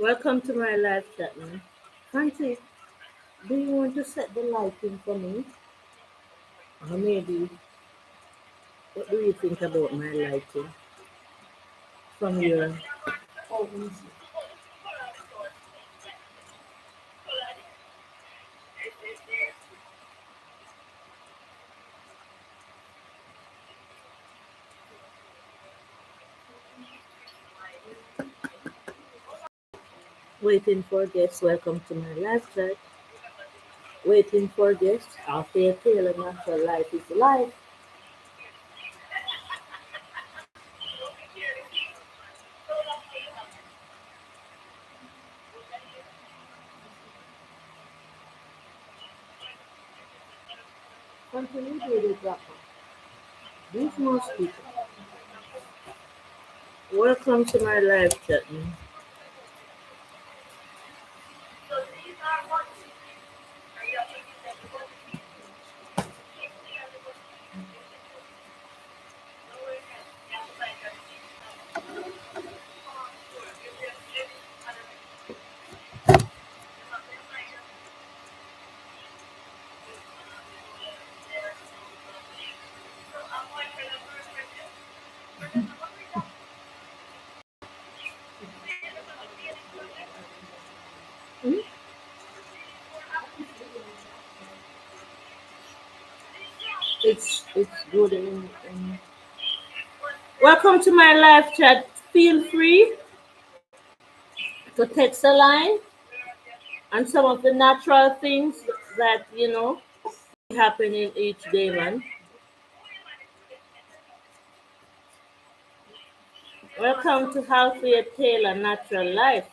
Welcome to my live chat, man. Fancy, do you want to set the lighting for me? Or maybe, what do you think about my lighting from your waiting for guests? Welcome to my live chat. Waiting for guests. After Taylor Natural Life is live. Continue to the drop. These mosquitoes. Welcome to my live chat, man. Hmm? It's good. Welcome to my live chat. Feel free to text a line and some of the natural things that happen in each day, man. Welcome to Healthier Taylor Natural Life.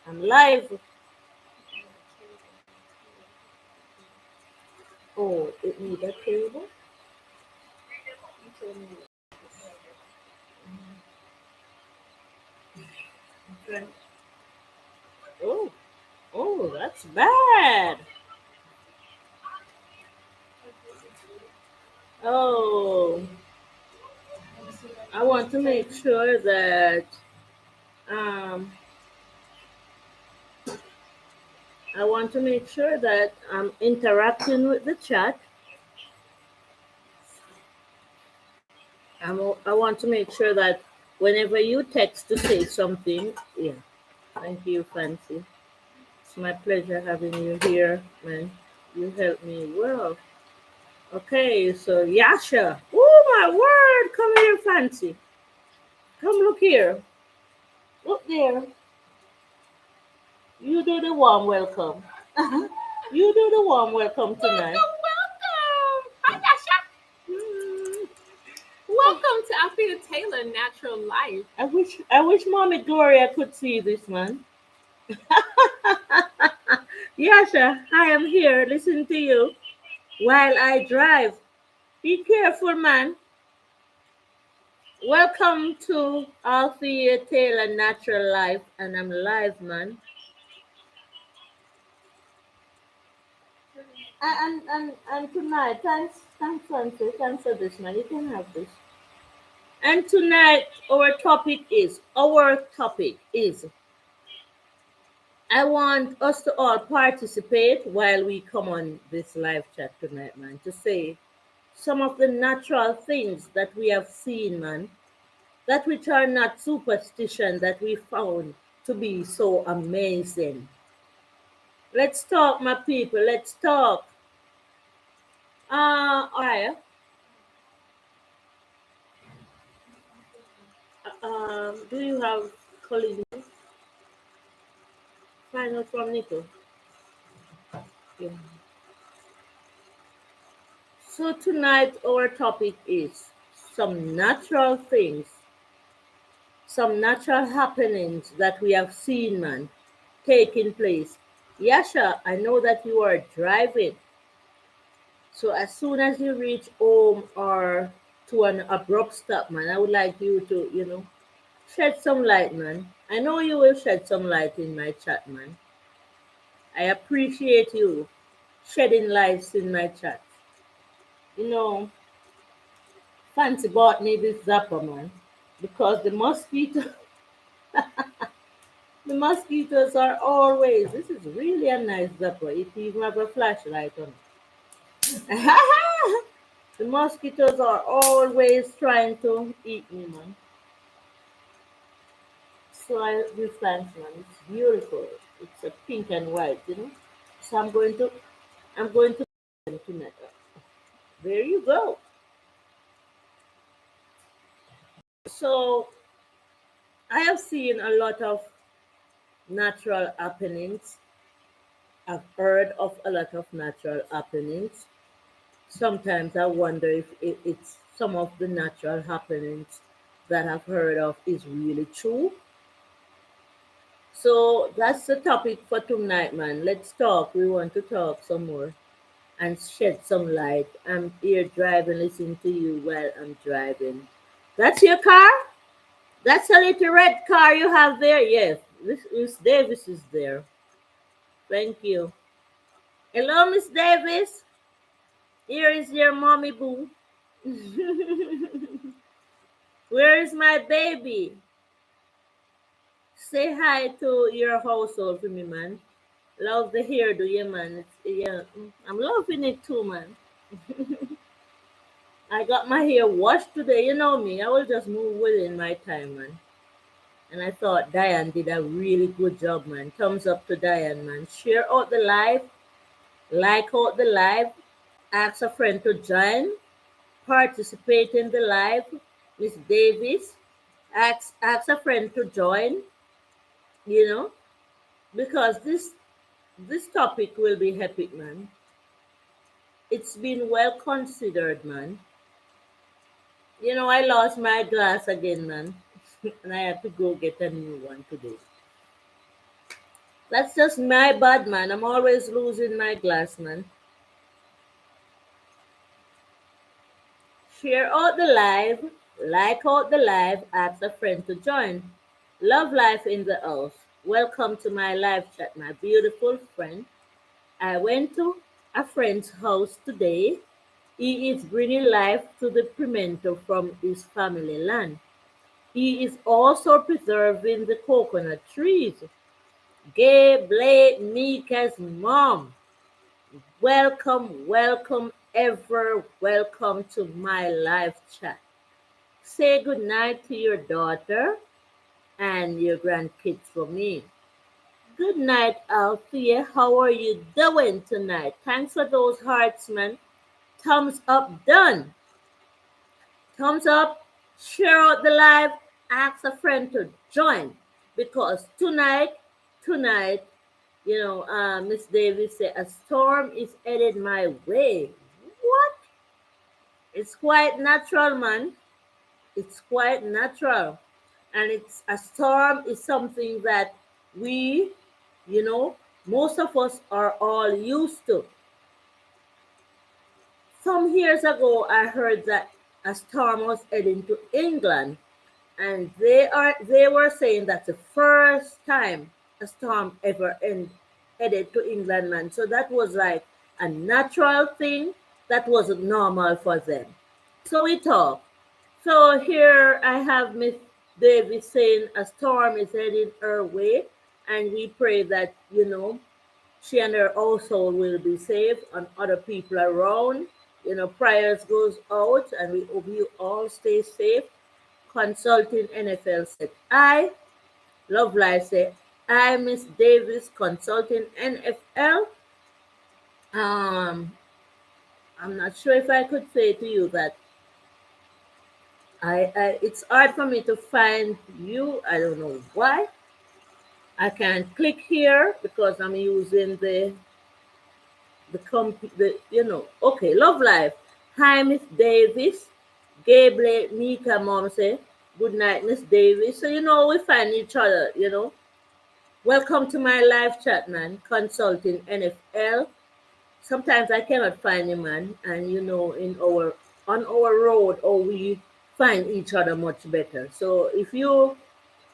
I'm live. Oh, it need a table. Okay. Oh, oh, that's bad. Oh, I want to make sure that um, I'm interacting with the chat. I want to make sure that whenever you text to say something, yeah. Thank you, Fancy. It's my pleasure having you here, man. You helped me well. Okay, so Yasha. Oh my word! Come here, Fancy. Come look here. Look there. You do the warm welcome. You do the warm welcome tonight. Welcome. Hi, Dasha. Mm. Welcome to Althea Taylor Natural Life. I wish Mommy Gloria could see this, man. Yasha, I am here. Listen to you while I drive. Be careful, man. Welcome to Althea Taylor Natural Life, and I'm live, man. And tonight, thanks, Francis. Thanks for this, man. You can have this. And tonight, our topic is I want us to all participate while we come on this live chat tonight, man, to say some of the natural things that we have seen, man, that which are not superstition that we found to be so amazing. Let's talk, my people. Let's talk. Alright. Do you have colleagues? Find out from Nico. Yeah. So tonight our topic is some natural things, some natural happenings that we have seen, man, taking place. Yasha, I know that you are driving. So as soon as you reach home or to an abrupt stop, man, I would like you to, shed some light, man. I know you will shed some light in my chat, man. I appreciate you shedding lights in my chat. You know, Fancy bought me this zapper, man, because the mosquito, The mosquitoes are always, this is really a nice zipper. It even have a flashlight on it. The mosquitoes are always trying to eat me, man. So I give thanks, man. It's beautiful. It's a pink and white, you know. So I'm going to tonight. There you go. So I have seen a lot of natural happenings. I've heard of a lot of natural happenings. Sometimes I wonder if it's some of the natural happenings that I've heard of is really true. So that's the topic for tonight, man. Let's talk. We want to talk some more and shed some light. I'm here driving, listening to you while I'm driving. That's your car? That's a little red car you have there? Yes. Miss Davis is there. Thank you. Hello, Miss Davis. Here is your mommy boo. Where is my baby? Say hi to your household for me, man. Love the hair, do you, man? Yeah, I'm loving it too, man. I got my hair washed today. You know me, I will just move within my time, man. And I thought Diane did a really good job, man. Thumbs up to Diane, man. Share out the live, like out the live, ask a friend to join, participate in the live. Miss Davis, ask a friend to join, you know, because this topic will be epic, man. It's been well considered, man. You know, I lost my glass again, man, and I have to go get a new one today. That's just my bad, man. I'm always losing my glass, man. Share out the live, like out the live, ask a friend to join. Love life in the house. Welcome to my live chat, my beautiful friend. I went to a friend's house today. He is bringing life to the pimento from his family land. He is also preserving the coconut trees. Gay Blake Mika's mom. Welcome, welcome, ever welcome to my live chat. Say good night to your daughter and your grandkids for me. Good night, Althea. How are you doing tonight? Thanks for those hearts, man. Thumbs up, done. Thumbs up, share out the live, ask a friend to join. Because tonight, Miss Davis said, a storm is headed my way. What? It's quite natural, man. It's quite natural. And it's a storm is something that we, you know, most of us are all used to. Some years ago, I heard that a storm was heading to England, and they were saying that's the first time a storm headed to England, man. So that was like a natural thing that wasn't normal for them. So we talk. So here I have Miss Davis saying a storm is heading her way, and we pray that she and her household will be safe and other people around. Prayers goes out, and we hope you all stay safe. Consulting NFL said, I, Love Life said, I, Miss Davis, Consulting NFL. Um, I'm not sure if I could say to you that it's hard for me to find you. I don't know why. I can't click here because I'm using okay, Love Life. Hi, Miss Davis. Gabriel, Mika, mom say, good night, Miss Davis. So, we find each other. Welcome to my live chat, man. Consulting NFL. Sometimes I cannot find you, man. And, on our road, or we find each other much better. So, if you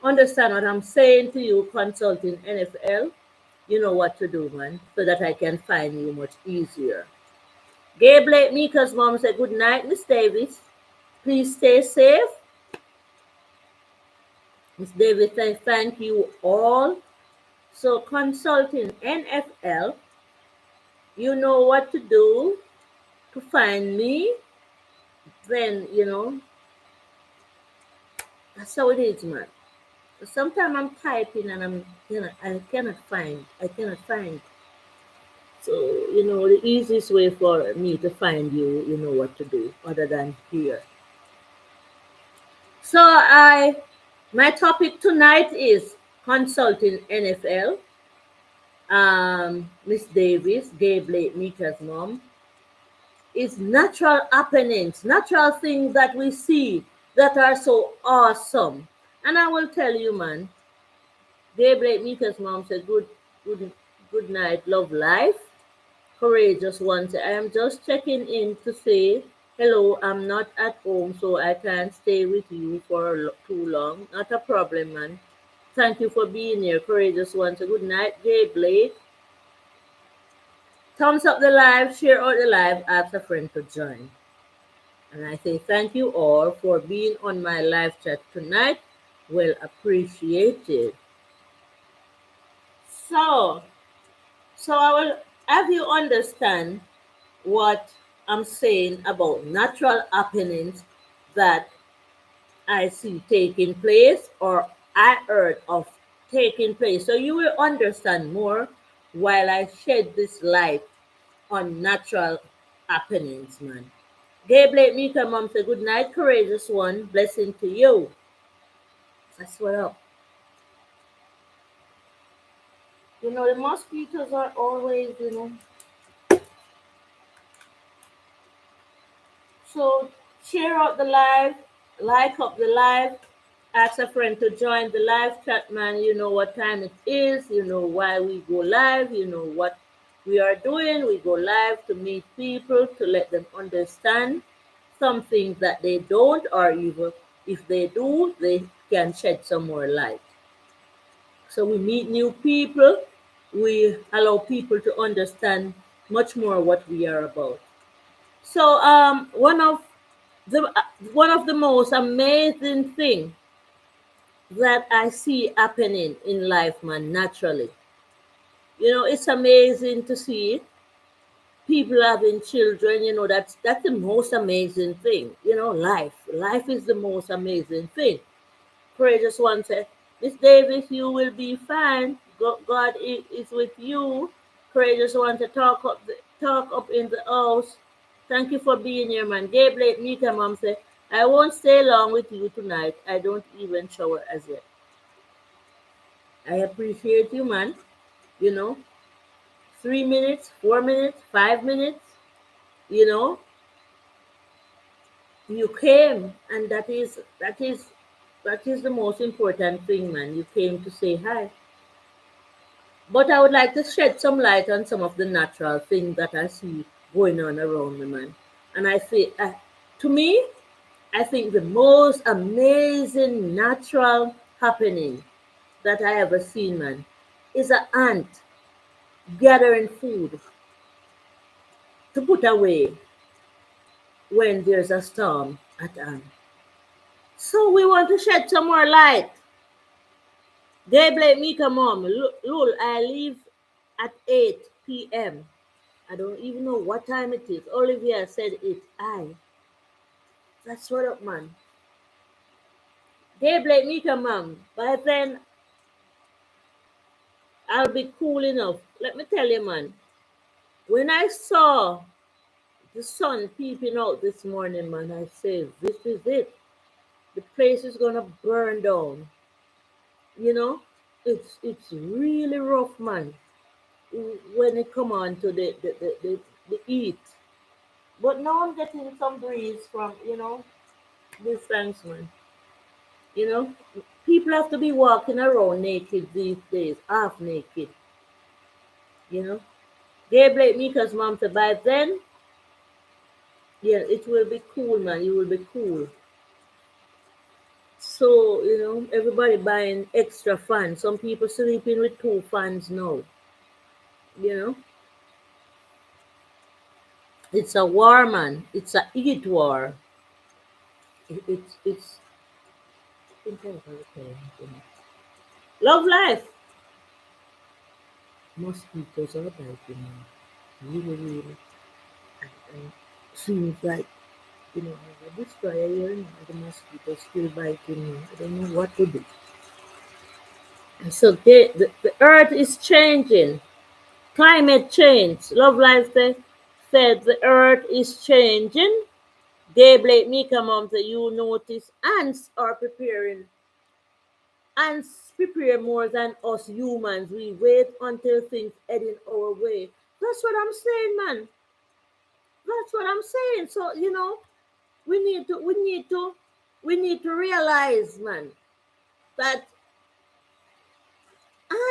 understand what I'm saying to you, consulting NFL, you know what to do, man, so that I can find you much easier. Gabe Blake Mika's mom said, good night, Miss Davis. Please stay safe. Miss Davis, I thank you all So consulting NFL, you know what to do to find me. Then that's how it is, man. Sometimes I'm typing and I cannot find. So the easiest way for me to find you, you know what to do other than here. So my topic tonight is consulting NFL. Miss Davis, Gabe Lake Mika's mom, is natural happenings, natural things that we see that are so awesome. And I will tell you, man, Gabe Lake Mika's mom said, good, good night, love life. Courageous one said, I am just checking in to say hello. I'm not at home, so I can't stay with you for too long. Not a problem, man. Thank you for being here. Courageous one said, good night, Gabe Lake. Thumbs up the live, share out the live, ask a friend to join. And I say thank you all for being on my live chat tonight. Well appreciated. So, so I will have you understand what I'm saying about natural happenings that I see taking place or I heard of taking place. So you will understand more while I shed this light on natural happenings, man. Gabe Lake Mika mom say good night, courageous one. Blessing to you. That's what up. The mosquitoes are always, So share out the live, like up the live, ask a friend to join the live chat, man. You know what time it is, you know why we go live, you know what we are doing. We go live to meet people, to let them understand some things that they don't, or even if they do, they can shed some more light. So we meet new people, we allow people to understand much more what we are about. So one of the most amazing thing that I see happening in life, man, naturally. It's amazing to see people having children. That's the most amazing thing. Life is the most amazing thing. Courageous one said, Miss Davis, you will be fine. God is with you. Courageous one to talk up in the house. Thank you for being here, man. Gabe Lake Mika mom said, I won't stay long with you tonight. I don't even shower as yet. I appreciate you, man. You know, 3 minutes, 4 minutes, 5 minutes, you know, you came, and that is the most important thing, man. You came to say hi. But I would like to shed some light on some of the natural things that I see going on around me, man. And I say, to me, I think the most amazing natural happening that I ever seen, man, is an ant gathering food to put away when there's a storm at hand. So we want to shed some more light. They blame me, come on. Lul, I leave at 8 p.m. I don't even know what time it is. Olivia said it. That's what up, man. They blame me, come on. By then, I'll be cool enough. Let me tell you, man. When I saw the sun peeping out this morning, man, I said, this is it. The place is gonna burn down. You know, it's really rough, man. When it come on to the heat. But now I'm getting some breeze from this thanks, man. You know, people have to be walking around naked these days, half naked. You know, they blame me because mom said by then, yeah, it will be cool, man. You will be cool. So everybody buying extra fans. Some people sleeping with two fans now. You know, it's a war, man. It's a heat war. It's love life. mosquitoes are biting me. Really, really. And seems like, I have a destroyer here and the mosquitoes still biting me. I don't know what to do. And so the earth is changing. Climate change. Love Life said the earth is changing. Day Blake Mika Mom said you notice ants are preparing. Ants prepare more than us humans. We wait until things head in our way. That's what I'm saying, man. That's what I'm saying. So, we need to we need to we need to realize, man, that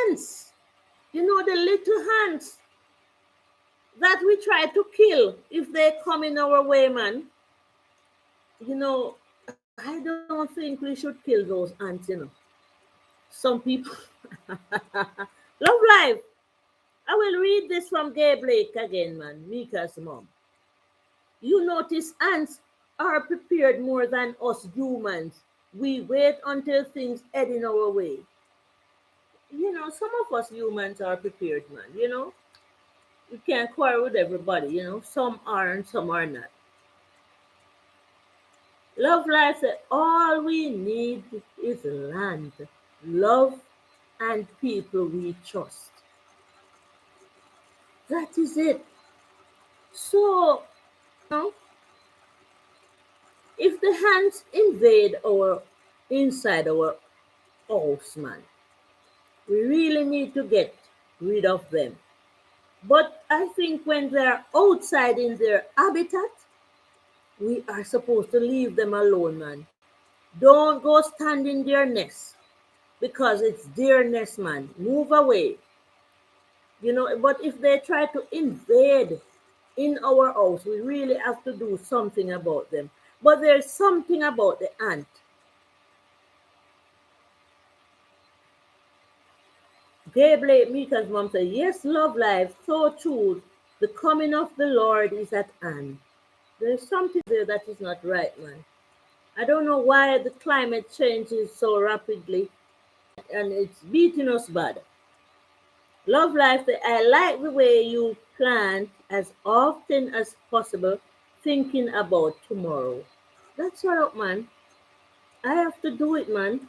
ants, the little ants that we try to kill if they come in our way, man, you know, I don't think we should kill those ants. Some people love life. I will read this from Gay Blake again, man, Mika's mom. You notice ants are prepared more than us humans. We wait until things head in our way. Some of us humans are prepared, man. You can't quarrel with everybody. Some are and some are not. Love Life said all we need is land, love, and people we trust. That is it. So, you know, if the hands invade our inside our house, man, we really need to get rid of them. But I think when they're outside in their habitat, we are supposed to leave them alone, man. Don't go stand in their nest because it's their nest, man. Move away. But if they try to invade in our house, we really have to do something about them. But there's something about the ant. Gabriel Mika's mom said, yes, love life, so true. The coming of the Lord is at hand. There's something there that is not right, man. I don't know why the climate changes so rapidly and it's beating us bad. Love life, I like the way you plant as often as possible, thinking about tomorrow. That's all up, man. I have to do it, man.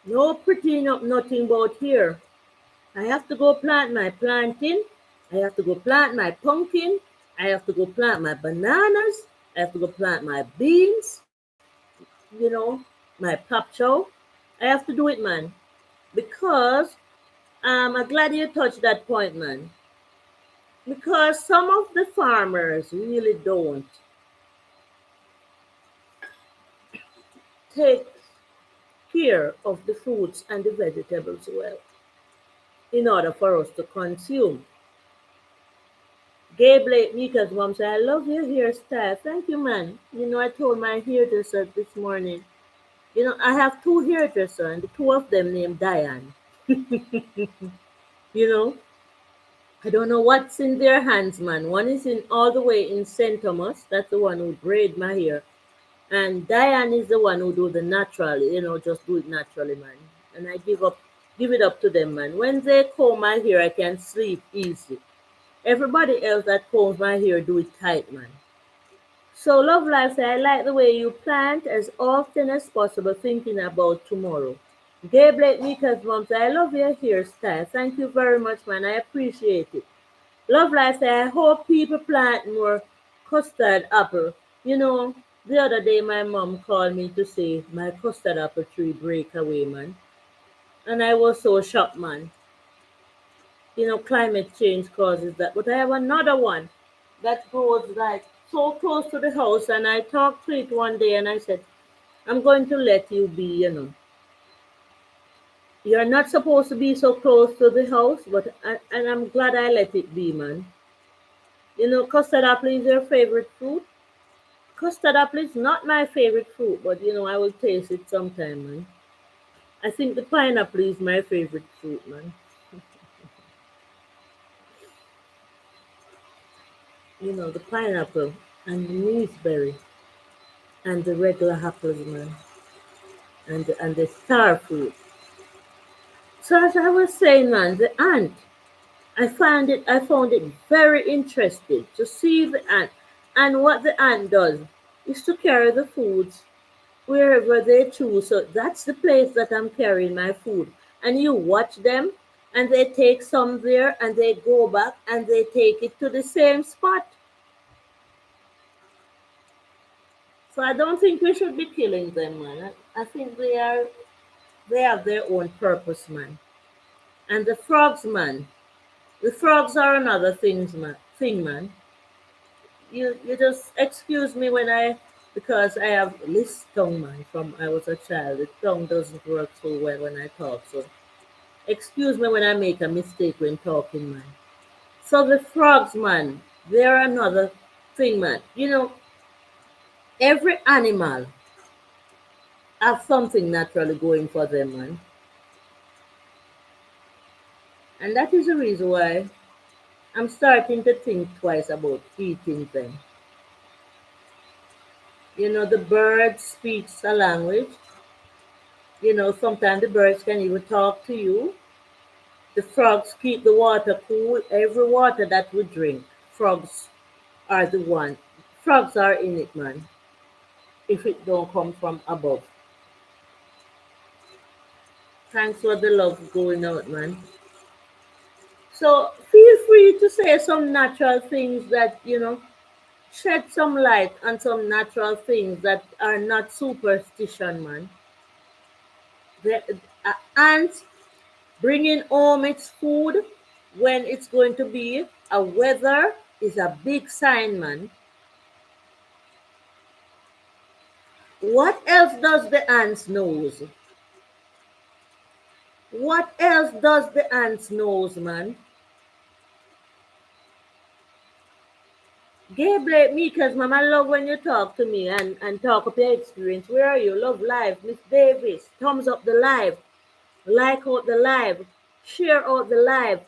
No prettying up nothing about here. I have to go plant my plantain. I have to go plant my pumpkin. I have to go plant my bananas. I have to go plant my beans, my pop chow. I have to do it, man. Because I'm glad you touched that point, man. Because some of the farmers really don't take care of the fruits and the vegetables well in order for us to consume. Gabe Mika's mom said, I love your hairstyle. Thank you, man. I told my hairdresser this morning. I have two hairdressers, and the two of them named Diane. you know, I don't know what's in their hands, man. One is in all the way in St. Thomas. That's the one who braid my hair. And Diane is the one who do the natural, just do it naturally, man. And I give it up to them, man. When they comb my hair, I can sleep easy. Everybody else that combs my hair do it tight, man. So Love Life say, I like the way you plant as often as possible, thinking about tomorrow. Gabriel Mika's mom say, I love your hairstyle. Thank you very much, man. I appreciate it. Love Life say, I hope people plant more custard apple. The other day my mom called me to say my custard apple tree break away, man. And I was so shocked, man. Climate change causes that. But I have another one that grows like so close to the house. And I talked to it one day and I said, I'm going to let you be, You're not supposed to be so close to the house, and I'm glad I let it be, man. Custard apple is your favorite fruit. Custard apple is not my favorite fruit, but I will taste it sometime, man. I think the pineapple is my favorite fruit, man. The pineapple and the gooseberry and the regular apples, man, and the star fruit. So as I was saying, man, the ant, I found it very interesting to see the ant. And what the ant does is to carry the foods wherever they choose. So that's the place that I'm carrying my food. And you watch them and they take some there and they go back and they take it to the same spot. So I don't think we should be killing them, man. I think they have their own purpose, man. And the frogs, man. The frogs are another thing, man. You just excuse me when I because I have this tongue, man, from I was a child. The tongue doesn't work so well when I talk. So excuse me when I make a mistake when talking, man. So the frogs, man, they're another thing, man. Every animal have something naturally going for them, man. And that is the reason why I'm starting to think twice about eating them. The bird speaks a language. Sometimes the birds can even talk to you. The frogs keep the water cool. Every water that we drink, frogs are the one. Frogs are in it, man. If it don't come from above. Thanks for the love going out, man. So feel free to say some natural things that, shed some light on some natural things that are not superstition, man. The ants bringing home its food when it's going to be a weather is a big sign, man. What else does the ants knows? What else does the ants knows, man? Gabriel, Mika's mom, I love when you talk to me and talk of your experience. Where are you? Love live. Miss Davis, thumbs up the live. Like out the live. Share out the live.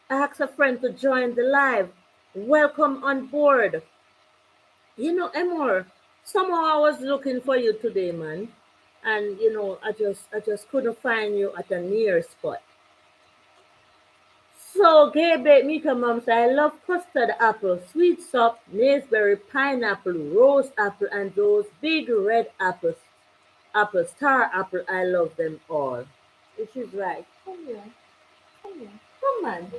Ask a friend to join the live. Welcome on board. Emor, somehow I was looking for you today, man. And I just couldn't find you at a near spot. So, Gabe, Mika Mom said, I love custard apple, sweet sop, naseberry, pineapple, rose apple, and those big red apples. Star apple, I love them all. Which is right. Come here. Come here. Come on.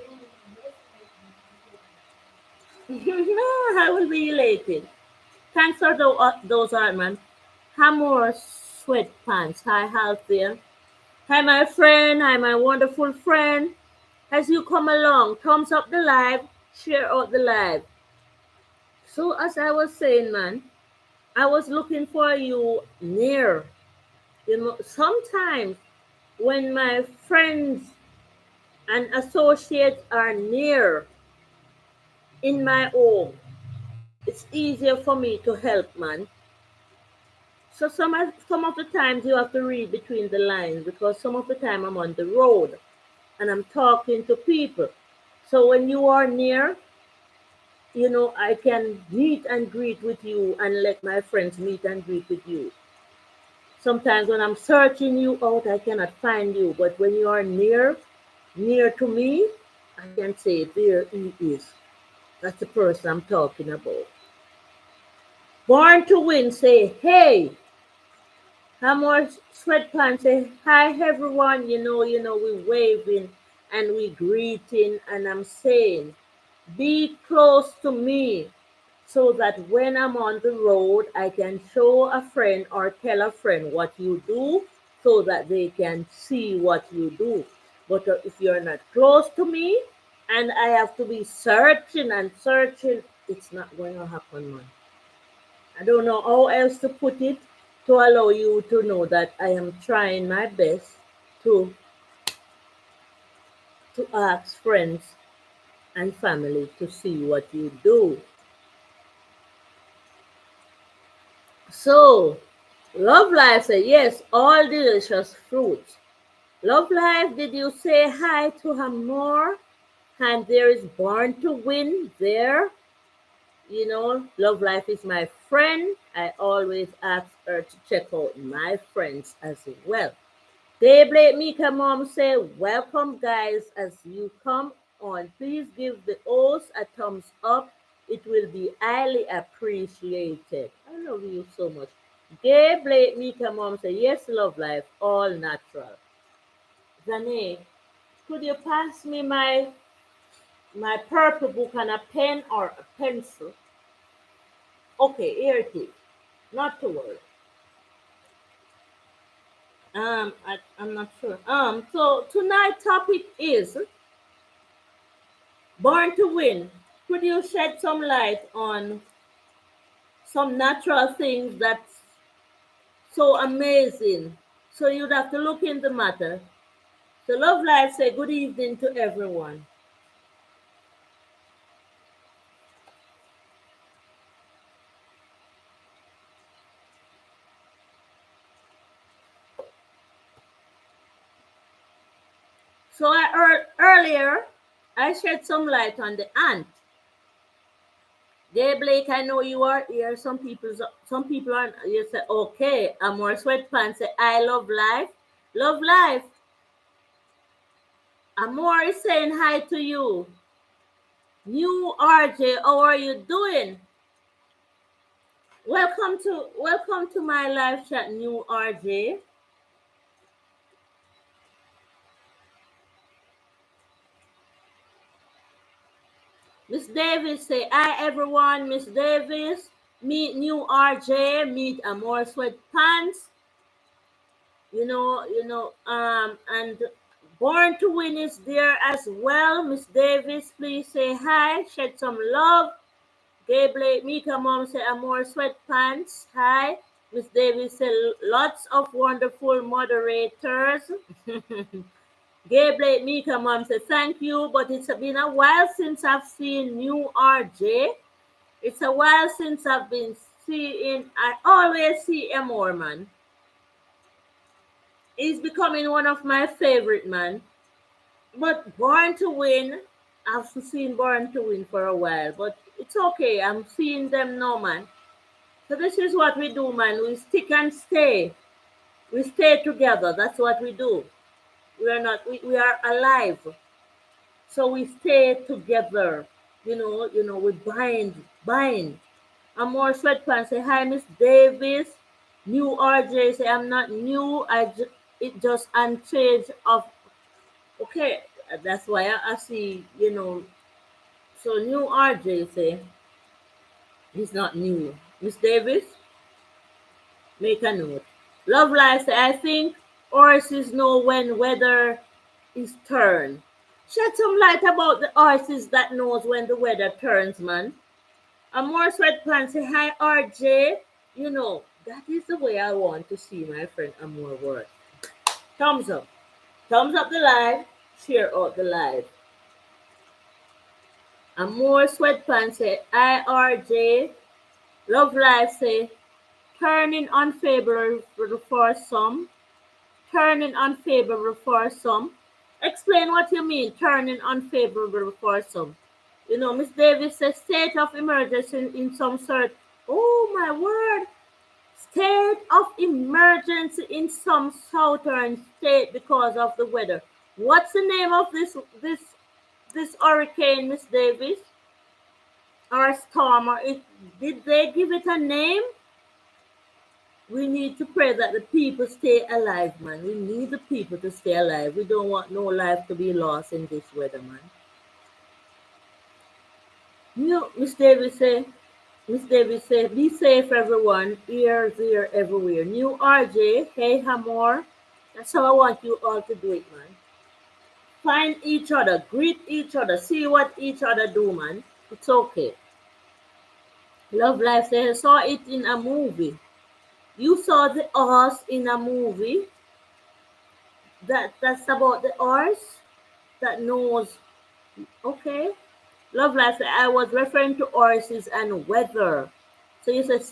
No, I will be elated. Thanks for those art, man. Hamor sweatpants. Hi, Half there. Hi, my friend. Hi, my wonderful friend. As you come along, thumbs up the live, share out the live. So, as I was saying, man, I was looking for you near. Sometimes when my friends and associates are near in my home, it's easier for me to help, man. So some of the times you have to read between the lines because some of the time I'm on the road and I'm talking to people. So when you are near, I can meet and greet with you and let my friends meet and greet with you. Sometimes when I'm searching you out, I cannot find you. But when you are near to me, I can say, there he is. That's the person I'm talking about. Born to win, say, hey. Hammer sweatpants, say, hi everyone. We waving and we greeting. And I'm saying, be close to me so that when I'm on the road, I can show a friend or tell a friend what you do so that they can see what you do. But if you're not close to me and I have to be searching and searching, it's not going to happen, man. I don't know how else to put it to allow you to know that I am trying my best to ask friends and family to see what you do. So, Love Life said, yes, all delicious fruits. Love Life, did you say hi to her more? And there is Born to Win there. Love Life is my friend. I always ask her to check out my friends as well. Dayblade Mika Mom say, welcome guys as you come on. Please give the host a thumbs up. It will be highly appreciated. I love you so much. Dayblade Mika Mom say, yes, love life, all natural. Zane, could you pass me my purple book and a pen or a pencil? Okay, here it is. Not to worry. I'm not sure. So tonight's topic is Born to Win. Could you shed some light on some natural things that's so amazing? So you'd have to look in the matter. So Love Life say good evening to everyone. So earlier I shed some light on the ant. Gay Blake, I know you are here. Some people are. You say okay. I'm more sweatpants. Say I love life. Love life. Amor is saying hi to you. New RJ, how are you doing? Welcome to my live chat, new RJ. Miss Davis say hi everyone. Miss Davis, meet new RJ, meet Amor Sweatpants. And Born to Win is there as well. Miss Davis, please say hi, shed some love. Gable, Mika Mom say Amor Sweatpants. Hi. Miss Davis say lots of wonderful moderators. Gable, Mika Mom say thank you, but it's been a while since I've seen new RJ. It's a while since I've been seeing, I always see Amor, man. He's becoming one of my favorite, man. But Born to Win, I've seen Born to Win for a while, but it's okay. I'm seeing them now, man. So this is what we do, man. We stick and stay. We stay together. That's what we do. We are not. We are alive. So we stay together. We bind. I'm more sweatpants. Say hi, Miss Davis. New RJ. Say I'm not new. It just unchanged of. Okay, that's why I see. So new RJ say he's not new. Miss Davis, make a note. Love life say I think horses know when weather is turn. Shed some light about the horses that knows when the weather turns, man. A more sweatpants say hi RJ. That is the way I want to see my friend Amor work. Thumbs up. Thumbs up the live. Share out the live. Amor sweatpants say hi RJ. Love life say turning unfavorable for some. Turning unfavorable for some. Explain what you mean, turning unfavorable for some. Miss Davis says state of emergency in some sort. Oh my word. State of emergency in some southern state because of the weather. What's the name of this hurricane, Miss Davis? Or storm? Did they give it a name? We need to pray that the people stay alive, man. We need the people to stay alive. We don't want no life to be lost in this weather, man. Miss Davis say, be safe, everyone. Ears here everywhere. New RJ, hey, Hamor. That's how I want you all to do it, man. Find each other, greet each other, see what each other do, man. It's okay. Love Life say, I saw it in a movie. You saw the horse in a movie. That's about the horse that knows. Okay. Love Life say, I was referring to horses and weather. So you said,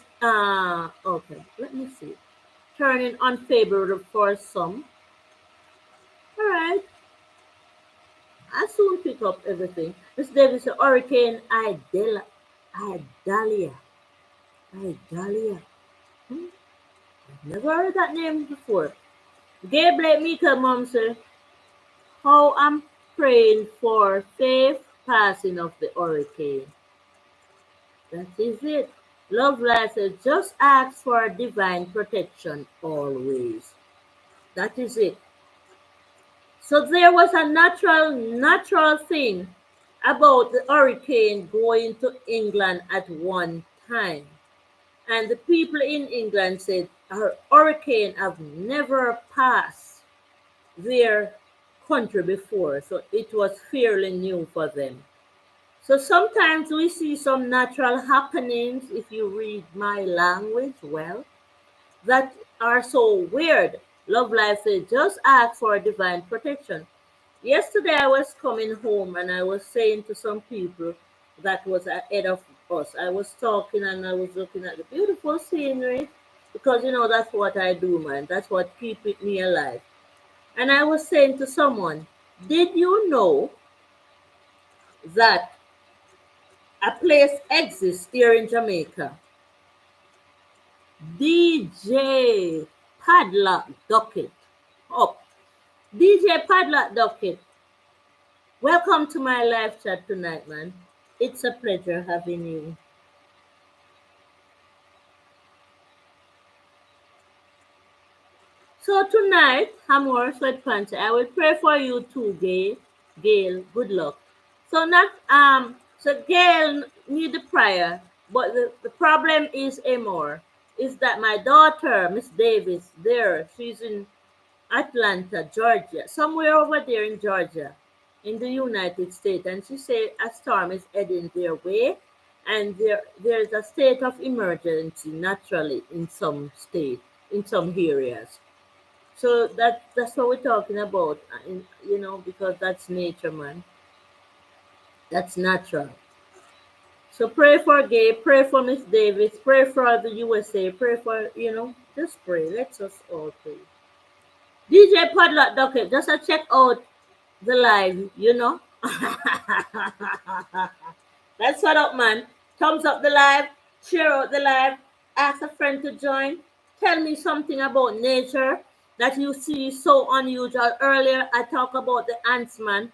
okay, let me see. Turning unfavorable for some. All right. I soon pick up everything. Miss Davis said, Hurricane Idalia. Idalia. Never heard that name before. Gay Blake Mika mom say, how I'm praying for safe passing of the hurricane. That is it. Love Life says, just ask for divine protection always. That is it. So there was a natural thing about the hurricane going to England at one time. And the people in England said a hurricane have never passed their country before. So it was fairly new for them. So sometimes we see some natural happenings, if you read my language well, that are so weird. Love Life says, just ask for divine protection. Yesterday I was coming home and I was saying to some people that was ahead of us. I was talking and I was looking at the beautiful scenery because that's what I do, man. That's what keeps me alive. And I was saying to someone, did you know that a place exists here in Jamaica? DJ Padlock Duckett. Oh, DJ Padlock Duckett. Welcome to my live chat tonight, man. It's a pleasure having you. So tonight, Hamor Sweatpants, I will pray for you too, Gail. Gail, good luck. So not so Gail need the prayer, but the problem is Amor. Is that my daughter, Miss Davis, there, she's in Atlanta, Georgia, somewhere over there in Georgia, in the United States, and she said a storm is heading their way, and there's a state of emergency naturally in some state, in some areas. So that's what we're talking about, because that's nature, man. That's natural. So pray for Gay, pray for Miss Davis, pray for the USA, pray for just pray. Let's us all pray. DJ Padlock Ducket, just a check out the live. That's what up, man. Thumbs up the live, share out the live, ask a friend to join. Tell me something about nature that you see so unusual. Earlier, I talked about the ants, man.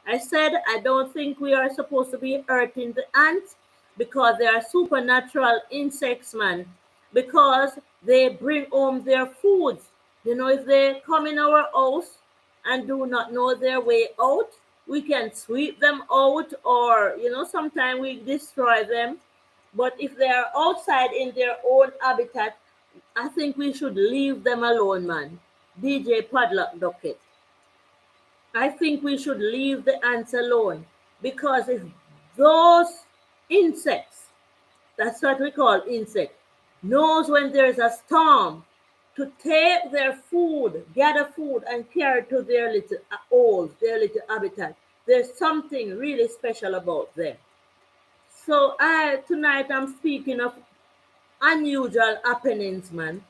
I said I don't think we are supposed to be hurting the ants because they are supernatural insects, man. Because they bring home their foods. If they come in our house and do not know their way out, we can sweep them out or, sometimes we destroy them. But if they are outside in their own habitat, I think we should leave them alone, man. DJ Padlock Ducket. I think we should leave the ants alone because if those insects, that's what we call insect, knows when there's a storm to take their food, gather food and carry to their little holes, their little habitat. There's something really special about them. So tonight I'm speaking of unusual happenings, man.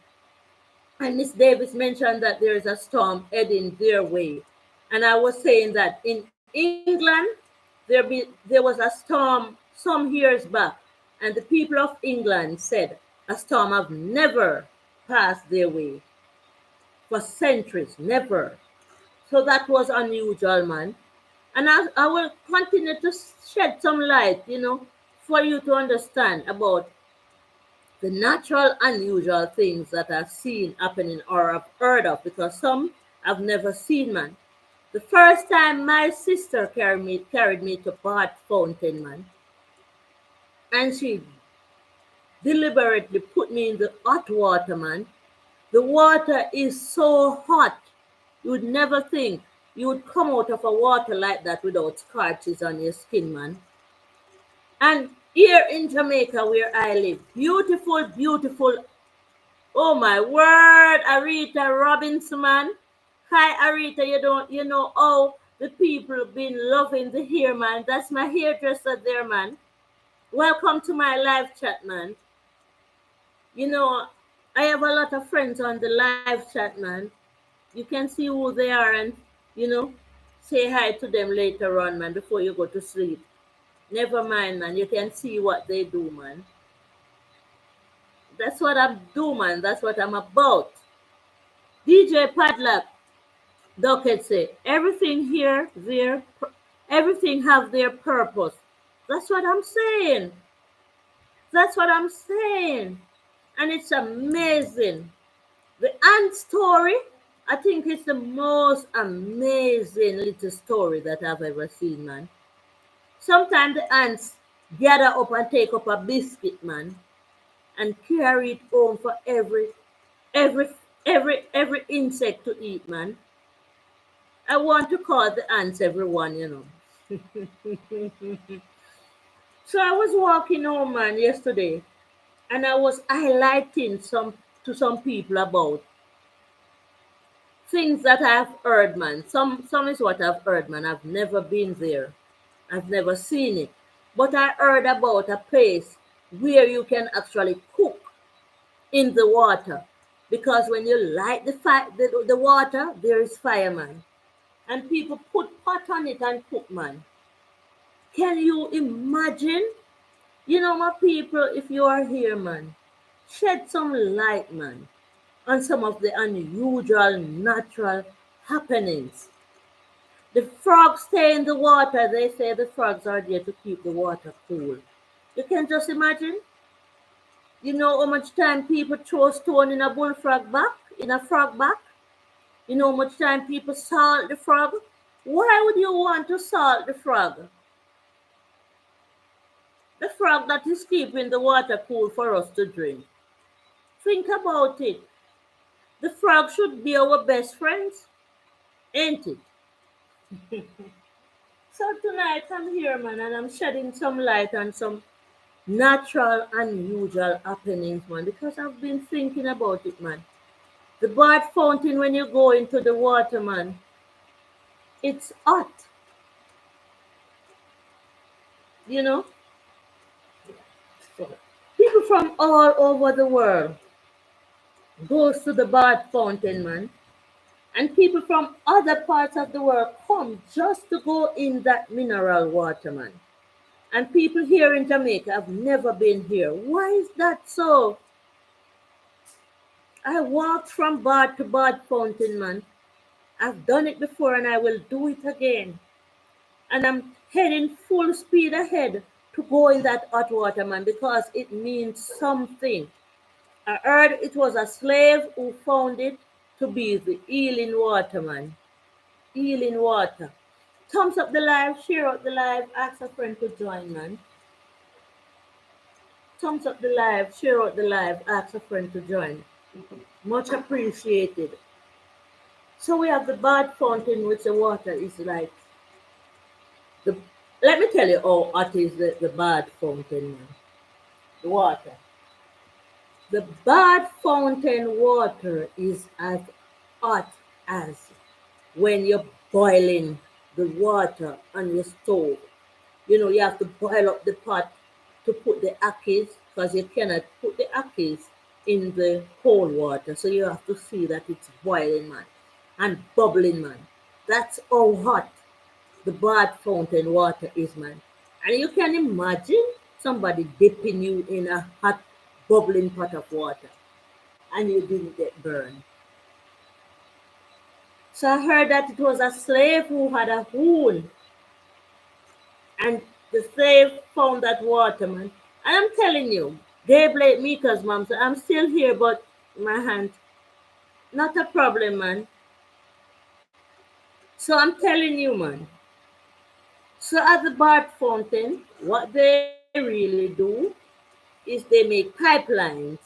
And Miss Davis mentioned that there is a storm heading their way. And I was saying that in England, there was a storm some years back, and the people of England said a storm have never passed their way for centuries, never. So that was unusual, man. And I will continue to shed some light, for you to understand about the natural, unusual things that I've seen happening or I've heard of, because some I've never seen, man. The first time my sister carried me to Bath Fountain, man, and she deliberately put me in the hot water, man. The water is so hot, you would never think you would come out of a water like that without scratches on your skin, man. And here in Jamaica, where I live, beautiful, beautiful. Oh my word, Arita Robinson, man. Hi, Arita. You know how the people been loving the hair, man. That's my hairdresser there, man. Welcome to my live chat, man. You know, I have a lot of friends on the live chat, man. You can see who they are and, you know, say hi to them later on, man, before you go to sleep. Never mind, man. You can see what they do, man. That's what I'm doing, man. That's what I'm about. DJ Padlock, Duckett say, everything here, there, everything have their purpose. That's what I'm saying. That's what I'm saying. And it's amazing. The ant story, I think it's the most amazing little story that I've ever seen, man. Sometimes the ants gather up and take up a biscuit, man, and carry it home for every every insect to eat, man. I want to call the ants everyone, you know. So I was walking home, man, yesterday, and I was highlighting some people about things that I've heard, man. Some is what I've heard, man. I've never been there. I've never seen it. But I heard about a place where you can actually cook in the water. Because when you light the water, there is fire, man. And people put pot on it and cook, man. Can you imagine? You know, my people, if you are here, man, shed some light, man, on some of the unusual natural happenings. The frogs stay in the water. They say the frogs are there to keep the water cool. You can just imagine. You know how much time people throw stone in a bullfrog back, in a frog back? You know how much time people salt the frog? Why would you want to salt the frog? The frog that is keeping the water cool for us to drink. Think about it. The frog should be our best friends, ain't it? So tonight I'm here, man, and I'm shedding some light on some natural, unusual happenings, man, because I've been thinking about it, man. The bird fountain, when you go into the water, man, it's hot, you know? So people from all over the world goes to the bird fountain, man. And people from other parts of the world come just to go in that mineral water, man. And people here in Jamaica have never been here. Why is that so? I walked from bar to bar fountain, man. I've done it before and I will do it again. And I'm heading full speed ahead to go in that hot water, man, because it means something. I heard it was a slave who found it to be the healing water, man. Healing water. Thumbs up the live, share out the live, ask a friend to join, man. Thumbs up the live, share out the live, ask a friend to join. Much appreciated. So we have the bad fountain, which the water is like the. Let me tell you how hot is the bad fountain, man. The water. The bad fountain water is as hot as when you're boiling the water on your stove. You know, you have to boil up the pot to put the akis because you cannot put the akis in the cold water. So you have to see that it's boiling, man, and bubbling, man. That's how hot the bad fountain water is, man. And you can imagine somebody dipping you in a hot, bubbling pot of water and you didn't get burned. So I heard that it was a slave who had a wound and the slave found that water, man. And I'm telling you, they blame me because, mom, so I'm still here, but my hand, not a problem, man. So I'm telling you, man. So at the Bart Fountain, what they really do is they make pipelines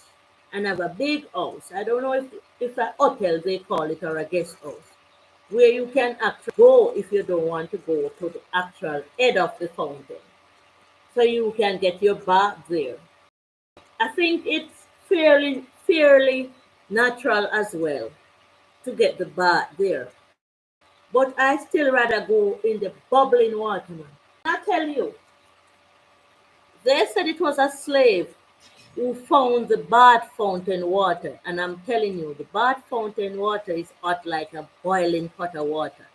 and have a big house. I don't know if a hotel they call it or a guest house where you can actually go if you don't want to go to the actual head of the fountain. So you can get your bath there. I think it's fairly natural as well to get the bath there. But I still rather go in the bubbling water, man. And I tell you, they said it was a slave who found the bath fountain water. And I'm telling you, the bath fountain water is hot like a boiling pot of water.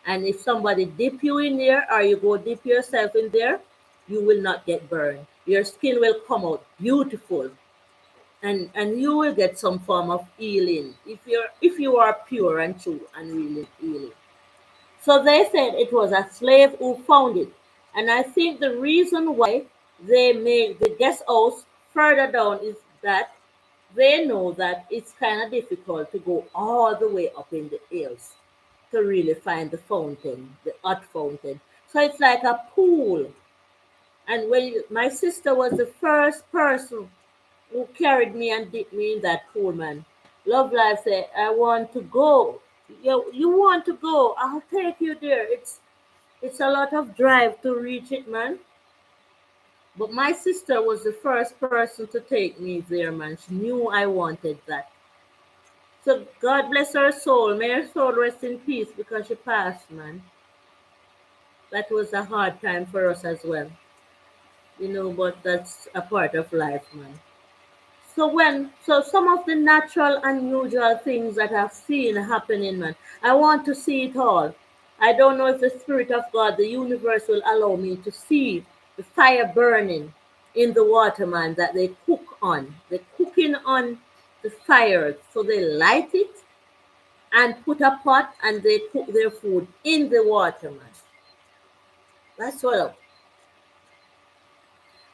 And if somebody dip you in there or you go dip yourself in there, you will not get burned. Your skin will come out beautiful. and you will get some form of healing if you are pure and true and really healing. So they said it was a slave who found it. And I think the reason why they make the guest house further down is that they know that it's kind of difficult to go all the way up in the hills to really find the fountain, the hot fountain. So it's like a pool. And my sister was the first person who carried me and dipped me in that pool, man. Love Life said, I want to go. You want to go? I'll take you there. It's a lot of drive to reach it, man. But my sister was the first person to take me there, man. She knew I wanted that. So God bless her soul. May her soul rest in peace because she passed, man. That was a hard time for us as well. But that's a part of life, man. So some of the natural unusual things that I've seen happening, man, I want to see it all. I don't know if the Spirit of God, the universe, will allow me to see the fire burning in the water, man, that they cook on. They're cooking on the fire. So they light it and put a pot and they cook their food in the water, man. That's what.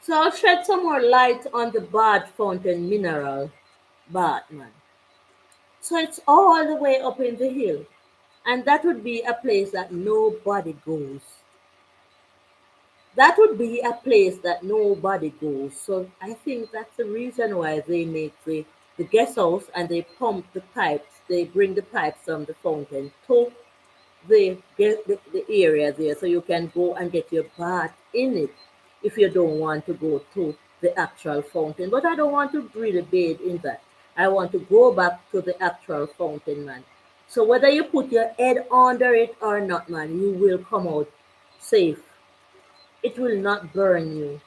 So I'll shed some more light on the Bath Fountain mineral bath, man. So it's all the way up in the hill. And that would be a place that nobody goes. That would be a place that nobody goes. So I think that's the reason why they make the guest house and they pump the pipes. They bring the pipes from the fountain to the area there so you can go and get your bath in it if you don't want to go to the actual fountain. But I don't want to really bathe in that. I want to go back to the actual fountain, man. So whether you put your head under it or not, man, you will come out safe. It will not burn you.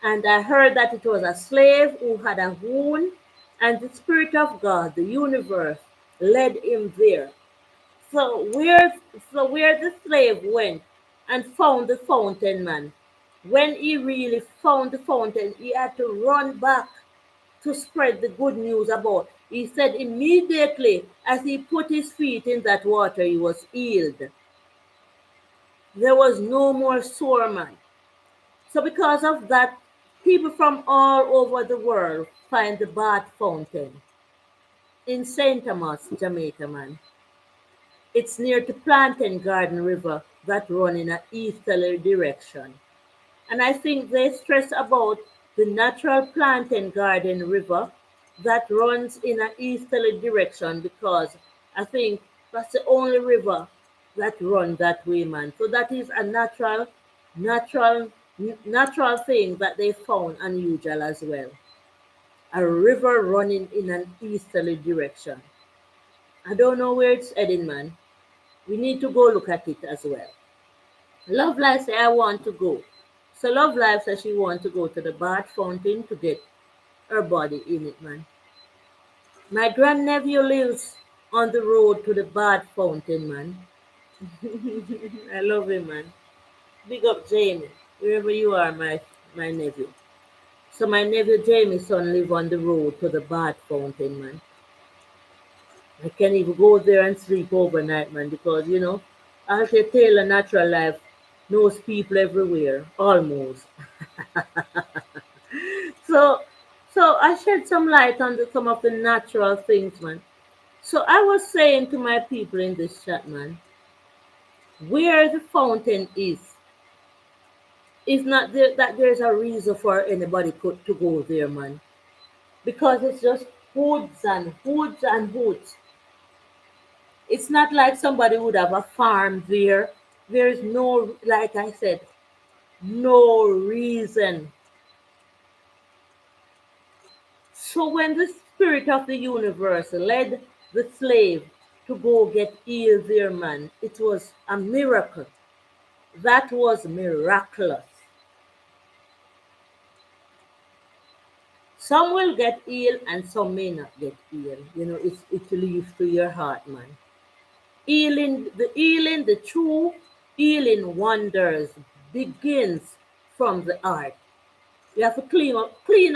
And I heard that it was a slave who had a wound, and the Spirit of God, the universe, led him there. So where the slave went and found the fountain, man, when he really found the fountain, he had to run back to spread the good news about. He said immediately as he put his feet in that water, he was healed. There was no more sore, man. So because of that, people from all over the world find the Bath Fountain in St. Thomas, Jamaica, man. It's near to Plantain Garden River that run in a easterly direction. And I think they stress about the natural Plantain Garden River that runs in an easterly direction because I think that's the only river that runs that way, man. So that is a natural, natural thing that they found unusual as well. A river running in an easterly direction. I don't know where it's heading, man. We need to go look at it as well. Love Life say I want to go. So Love Life says she want to go to the Bath Fountain to get her body in it, man. My grandnephew lives on the road to the Bath Fountain, man. I love him, man. Big up Jamie, wherever you are, my nephew. So my nephew Jamie's son live on the road to the Bath Fountain, man. I can even go there and sleep overnight, man, because Alter Taylor Natural Life knows people everywhere, almost. So, so I shed some light on some of the natural things, man. So I was saying to my people in this chat, man, where the fountain is not there, that there's a reason for anybody to go there, man, because it's just hoods and hoods and hoods. It's not like somebody would have a farm there. There's no, like I said, no reason. So when the spirit of the universe led the slave to go get healed there, man, it was a miracle. That was miraculous. Some will get healed and some may not get healed. It leaves to your heart, man. Healing, the true healing wonders begins from the heart. You have to clean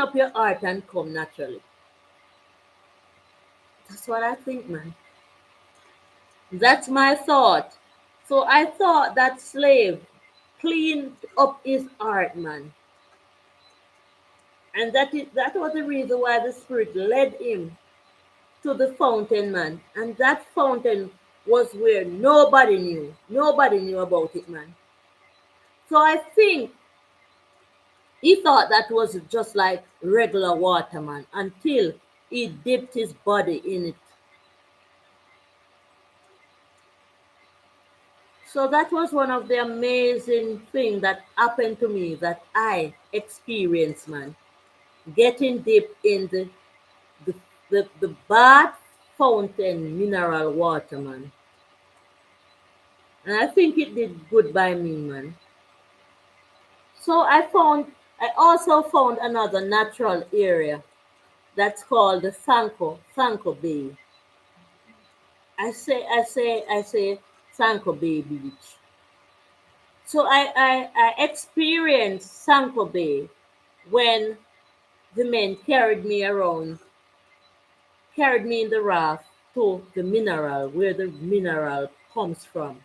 up your heart and come naturally. That's what I think, man. That's my thought. So I thought that slave cleaned up his heart, man. And that was the reason why the Spirit led him to the fountain, man. And that fountain was where nobody knew. Nobody knew about it, man. So I think he thought that was just like regular water, man, until he dipped his body in it. So that was one of the amazing things that happened to me that I experienced, man. Getting deep in the, the bath fountain mineral water, man. And I think it did good by me, man. So I also found another natural area that's called the Sanko Bay. I say Sanko Bay Beach. So I experienced Sanko Bay when the men carried me in the raft to the mineral, where the mineral comes from.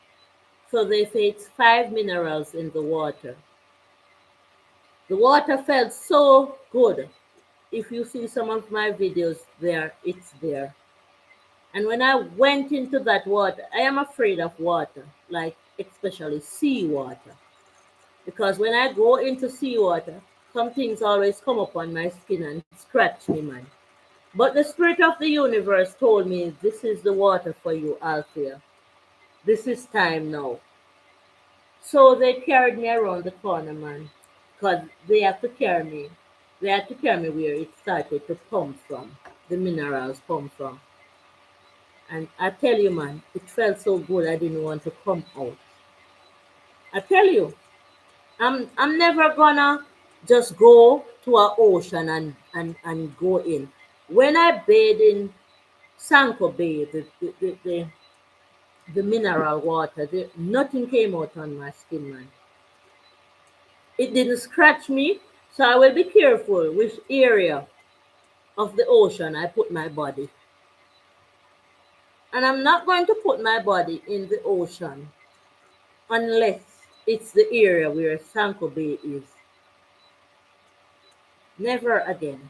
So they say it's 5 minerals in the water. The water felt so good. If you see some of my videos there, it's there. And when I went into that water, I am afraid of water, like especially seawater. Because when I go into seawater, some things always come up on my skin and scratch me, man. But the Spirit of the universe told me, this is the water for you, Althea. This is time now. So they carried me around the corner, man. Because they have to carry me. They had to carry me where it started to come from. The minerals come from. And I tell you, man, it felt so good I didn't want to come out. I tell you, I'm never gonna just go to an ocean and go in. When I bathe in Sanko Bay, the mineral water, nothing came out on my skin, man. It didn't scratch me, so I will be careful which area of the ocean I put my body. And I'm not going to put my body in the ocean unless it's the area where Sanko Bay is. Never again.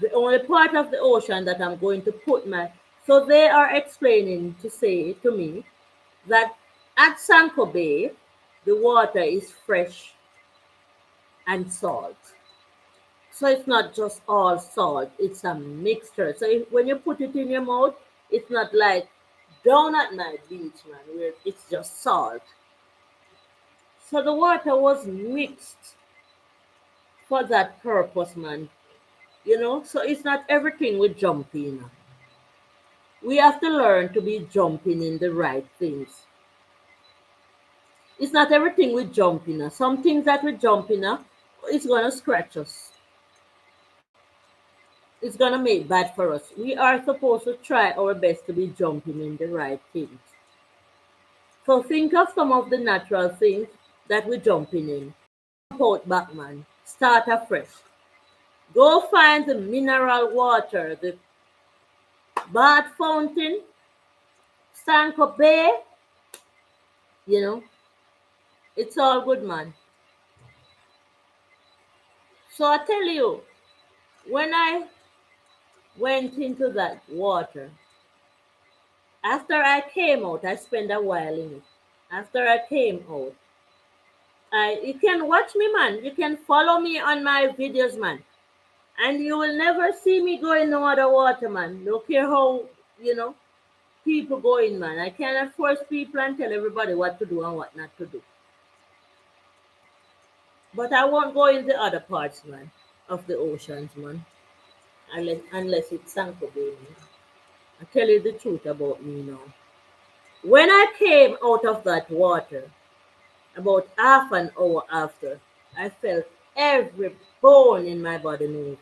The only part of the ocean that I'm going to put my. So they are explaining to say to me that at Sanko Bay, the water is fresh and salt. So it's not just all salt, it's a mixture. So when you put it in your mouth, it's not like down at night beach, man, where it's just salt. So the water was mixed for that purpose, man. So it's not everything we jump in. We have to learn to be jumping in the right things. It's not everything we jump in. Some things that we jump in, it's gonna scratch us. It's gonna make bad for us. We are supposed to try our best to be jumping in the right things. So think of some of the natural things that we're jumping in. Jump out back, man. Start afresh. Go find the mineral water, the bath fountain, Sanko Bay. You know, it's all good, man. So I tell you, when I went into that water, after I came out, I spent a while in it. After I came out, you can watch me, man. You can follow me on my videos, man. And you will never see me go in no other water, man. Don't care how, you know, people go in, man. I cannot force people and tell everybody what to do and what not to do. But I won't go in the other parts, man, of the oceans, man. Unless it's Sanko Bay, man. I tell you the truth about me now. When I came out of that water, about half an hour after, I felt every bone in my body move.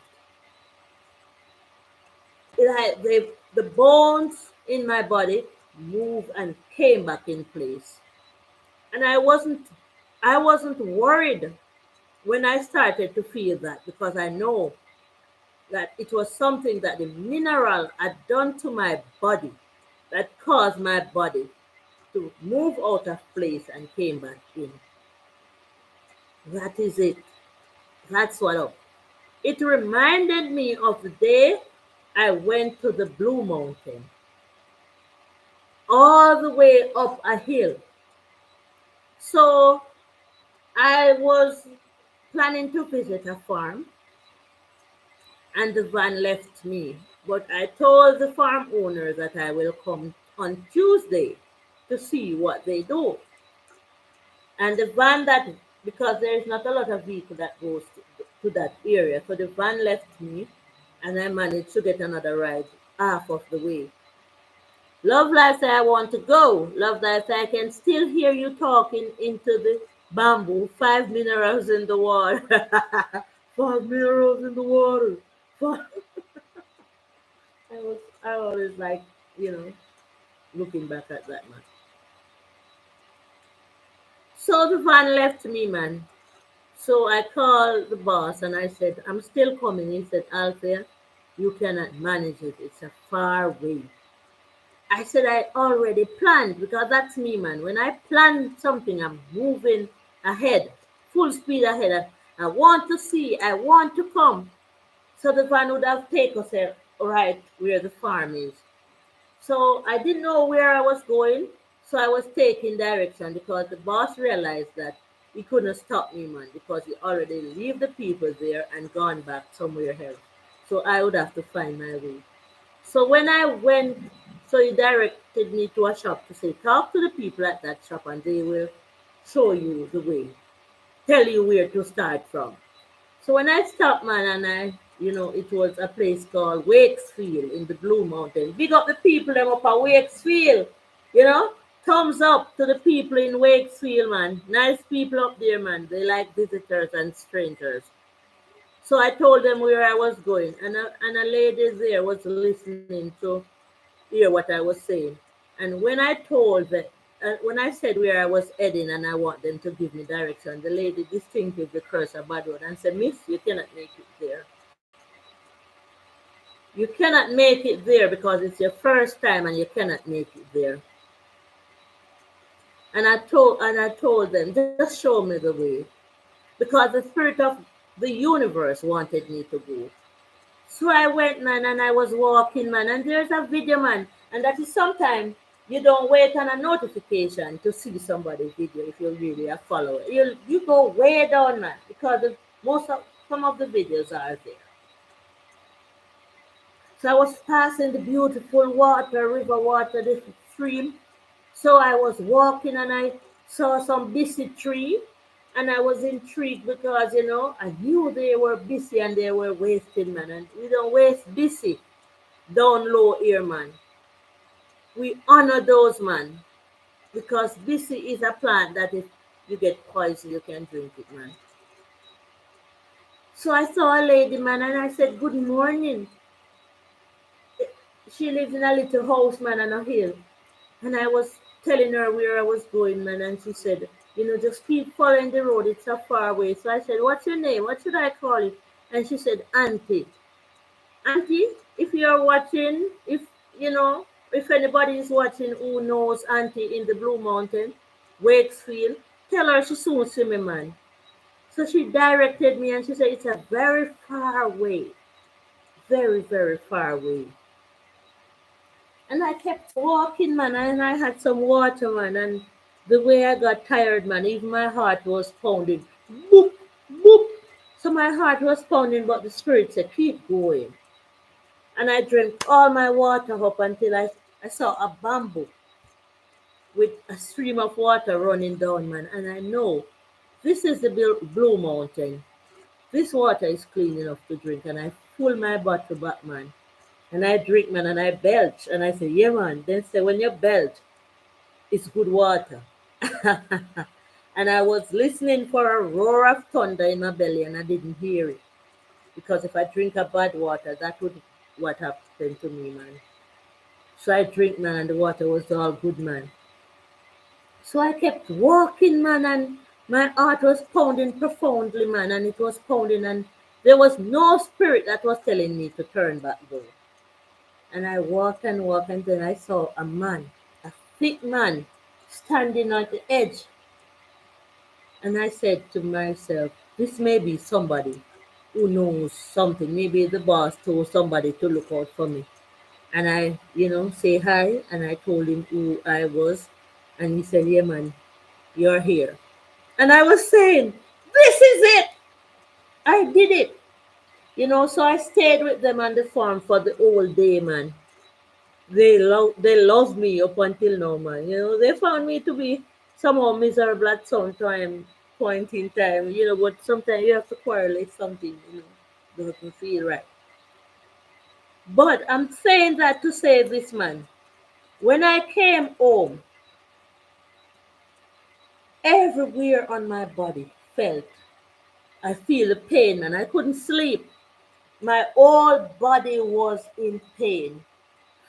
Like the bones in my body moved and came back in place. And I wasn't worried when I started to feel that because I know that it was something that the mineral had done to my body that caused my body to move out of place and came back in. That is it. That's what up. It reminded me of the day I went to the Blue Mountain, all the way up a hill. So I was planning to visit a farm and the van left me. But I told the farm owner that I will come on Tuesday to see what they do. And the van that, because there is not a lot of vehicle that goes to that area, so the van left me and I managed to get another ride half of the way. Love Life say I want to go. Love Life say I can still hear you talking into the bamboo. 5 minerals in the water. 5 minerals in the water. Five. I always like, you know, looking back at that man. So the van left me, man. So I called the boss and I said, I'm still coming. He said, Althea, you cannot manage it. It's a far way. I said I already planned because that's me, man. When I plan something, I'm moving ahead, full speed ahead. I want to see, I want to come. So the van would have taken us right where the farm is. So I didn't know where I was going. So I was taking direction because the boss realized that he couldn't stop me, man, because he already leave the people there and gone back somewhere else. So I would have to find my way. So when I went, so he directed me to a shop to say, talk to the people at that shop and they will show you the way, tell you where to start from. So when I stopped, man, and it was a place called Wakesfield in the Blue Mountain. Big up the people them up at Wakesfield, you know. Thumbs up to the people in Wakesfield, man. Nice people up there, man. They like visitors and strangers. So I told them where I was going, and a lady there was listening to hear what I was saying. And when I said where I was heading and I want them to give me direction, the lady distinctively cursed a bad word and said, Miss, you cannot make it there. You cannot make it there because it's your first time and you cannot make it there. And I told them, just show me the way. Because the spirit of the universe wanted me to go. So I went, man, and I was walking, man, and there's a video, man, and that is sometimes you don't wait on a notification to see somebody's video if you're really a follower. You go way down, man, because most of some of the videos are there. So I was passing the beautiful water, river water, the stream. So I was walking and I saw some busy tree and I was intrigued because I knew they were busy and they were wasting, man. And we don't waste busy down low here, man. We honor those, man, because busy is a plant that if you get poison, you can drink it, man. So I saw a lady, man, and I said, Good morning. She lives in a little house, man, on a hill. And I was telling her where I was going, man, and she said, just keep following the road. It's a far way. So I said, What's your name? What should I call it? And she said, Auntie. Auntie, if you're watching, if anybody is watching who knows Auntie in the Blue Mountain, Wakesfield, tell her she soon see me, man. So she directed me and she said, It's a very far way. Very, very far away. And I kept walking, man, and I had some water, man, and the way I got tired, man, even my heart was pounding. Boop, boop. So my heart was pounding, but the spirit said, keep going. And I drank all my water up until I saw a bamboo with a stream of water running down, man. And I know this is the Blue Mountain. This water is clean enough to drink. And I pull my bottle back, man. And I drink, man, and I belch. And I say, yeah, man. Then say, when you belch, it's good water. And I was listening for a roar of thunder in my belly and I didn't hear it. Because if I drink a bad water, that would what happened to me, man. So I drink, man, and the water was all good, man. So I kept walking, man, and my heart was pounding profoundly, man, and it was pounding and There was no spirit that was telling me to turn back though. And I walked and walked, and then I saw a man, a thick man, standing at the edge. And I said to myself, this may be somebody who knows something. Maybe the boss told somebody to look out for me. And I, say hi, and I told him who I was. And he said, yeah, man, you're here. And I was saying, this is it. I did it. So I stayed with them on the farm for the whole day, man. They loved me up until now, man. They found me to be somehow miserable at some point in time, but sometimes you have to quarrel if something, doesn't feel right. But I'm saying that to say this, man. When I came home, everywhere on my body felt. I feel the pain, and I couldn't sleep. My whole body was in pain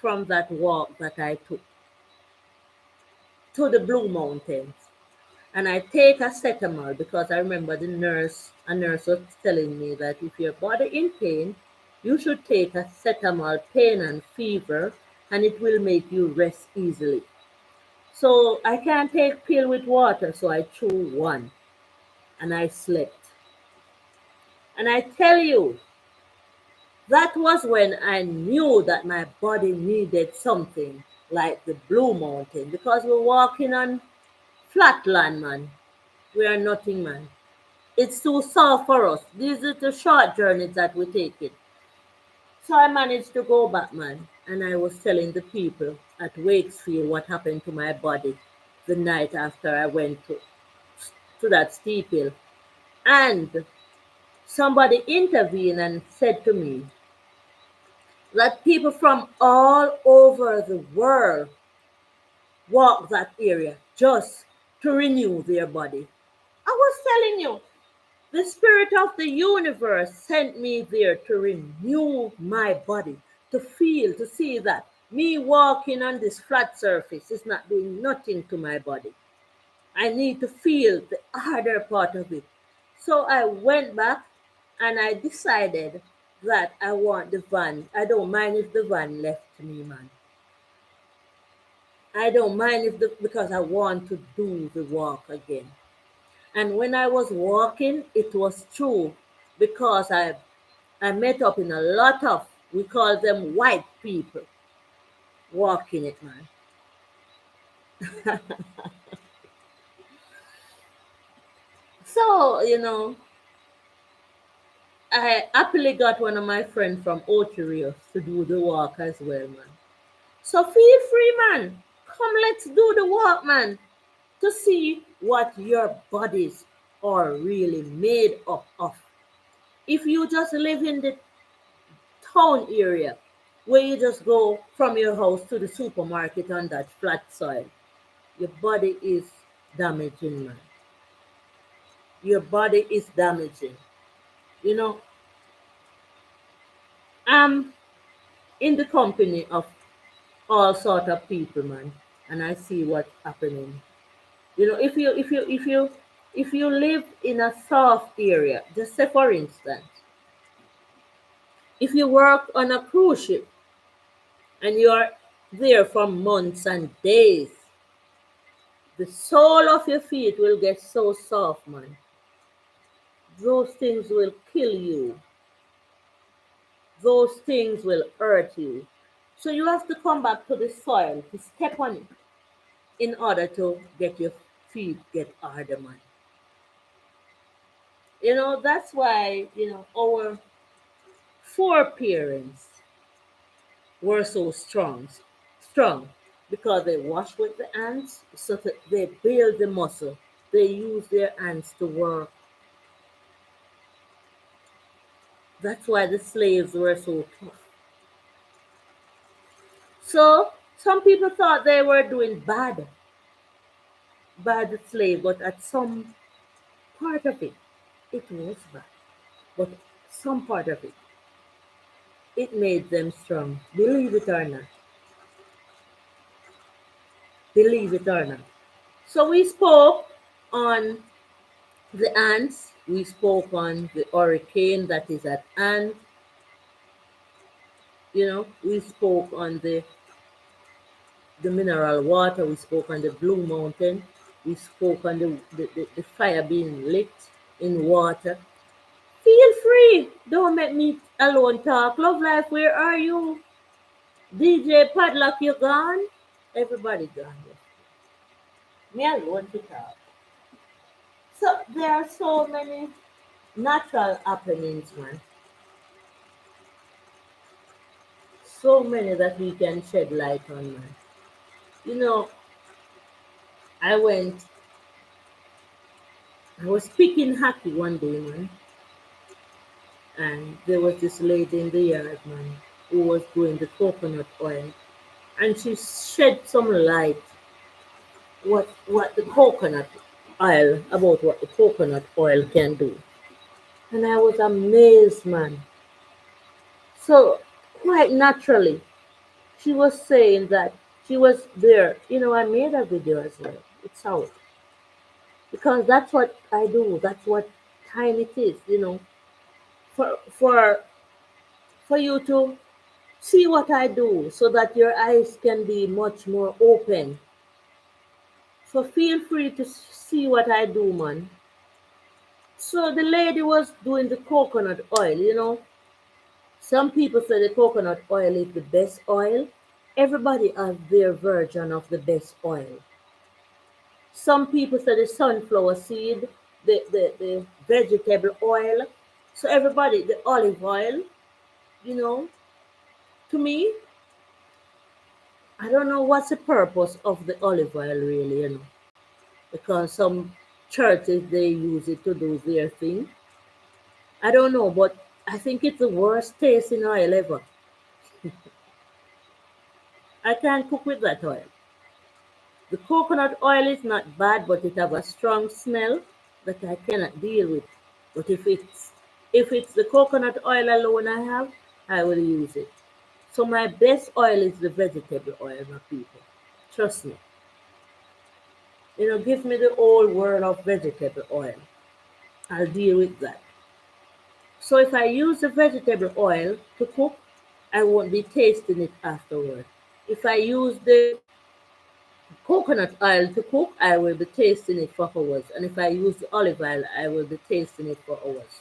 from that walk that I took to the Blue Mountains. And I take acetamol because I remember a nurse was telling me that if your body in pain, you should take acetamol, pain and fever, and it will make you rest easily. So I can't take pill with water, so I chew one and I slept. And I tell you, that was when I knew that my body needed something like the Blue Mountain because we're walking on flat land, man. We are nothing, man. It's too soft for us. These are the short journeys that we take it. So I managed to go back, man, and I was telling the people at Wakesfield what happened to my body the night after I went to that steep hill. And somebody intervened and said to me that people from all over the world walk that area just to renew their body. I was telling you, the spirit of the universe sent me there to renew my body, to feel, to see that me walking on this flat surface is not doing nothing to my body. I need to feel the harder part of it. So I went back and I decided that I want the van. I don't mind if the van left me, man. I don't mind if because I want to do the walk again. And when I was walking, it was true because I met up in a lot of, we call them white people, walking it, man. So, I happily got one of my friends from Ocho to do the walk as well, man. So feel free, man. Come, let's do the walk, man, to see what your bodies are really made up of. If you just live in the town area where you just go from your house to the supermarket on that flat soil, your body is damaging, man. Your body is damaging. You know, I'm in the company of all sort of people, man, and I see what's happening. If you live in a soft area, just say for instance, if you work on a cruise ship and you're there for months and days, the sole of your feet will get so soft, man. Those things will kill you. Those things will hurt you. So you have to come back to the soil to step on it in order to get your feet get harder, man. That's why, our foreparents were so strong because they wash with the hands, so that they build the muscle. They use their hands to work. That's why the slaves were so tough. So some people thought they were doing bad by the slave, but at some part of it, it was bad. But some part of it made them strong. Believe it or not. Believe it or not. So we spoke on the ants We spoke on the hurricane that is at hand. We spoke on the mineral water. We spoke on the Blue Mountain. We spoke on the fire being lit in water. Feel free. Don't make me alone talk. Love Life, where are you? DJ Padlock, you gone? Everybody gone. Me alone to talk. So there are so many natural happenings, man. So many that we can shed light on, man. You know, I went, I was picking hockey one day, man, and there was this lady in the yard, man, who was doing the coconut oil, and she shed some light what the coconut oil about what the coconut oil can do, and I was amazed, man. So quite naturally, she was saying that she was there. I made a video as well. It's out because that's what I do. That's what time it is. For you to see what I do so that your eyes can be much more open. So feel free to see what I do, man. So the lady was doing the coconut oil. Some people say the coconut oil is the best oil. Everybody has their version of the best oil. Some people say the sunflower seed, the vegetable oil. So everybody, the olive oil, you know, to me, I don't know what's the purpose of the olive oil really. Because some churches they use it to do their thing. I don't know, but I think it's the worst tasting oil ever. I can't cook with that oil. The coconut oil is not bad, but it have a strong smell that I cannot deal with. But if it's the coconut oil alone I have, I will use it. So my best oil is the vegetable oil, my people. Trust me. Give me the whole world of vegetable oil. I'll deal with that. So if I use the vegetable oil to cook, I won't be tasting it afterward. If I use the coconut oil to cook, I will be tasting it for hours. And if I use the olive oil, I will be tasting it for hours.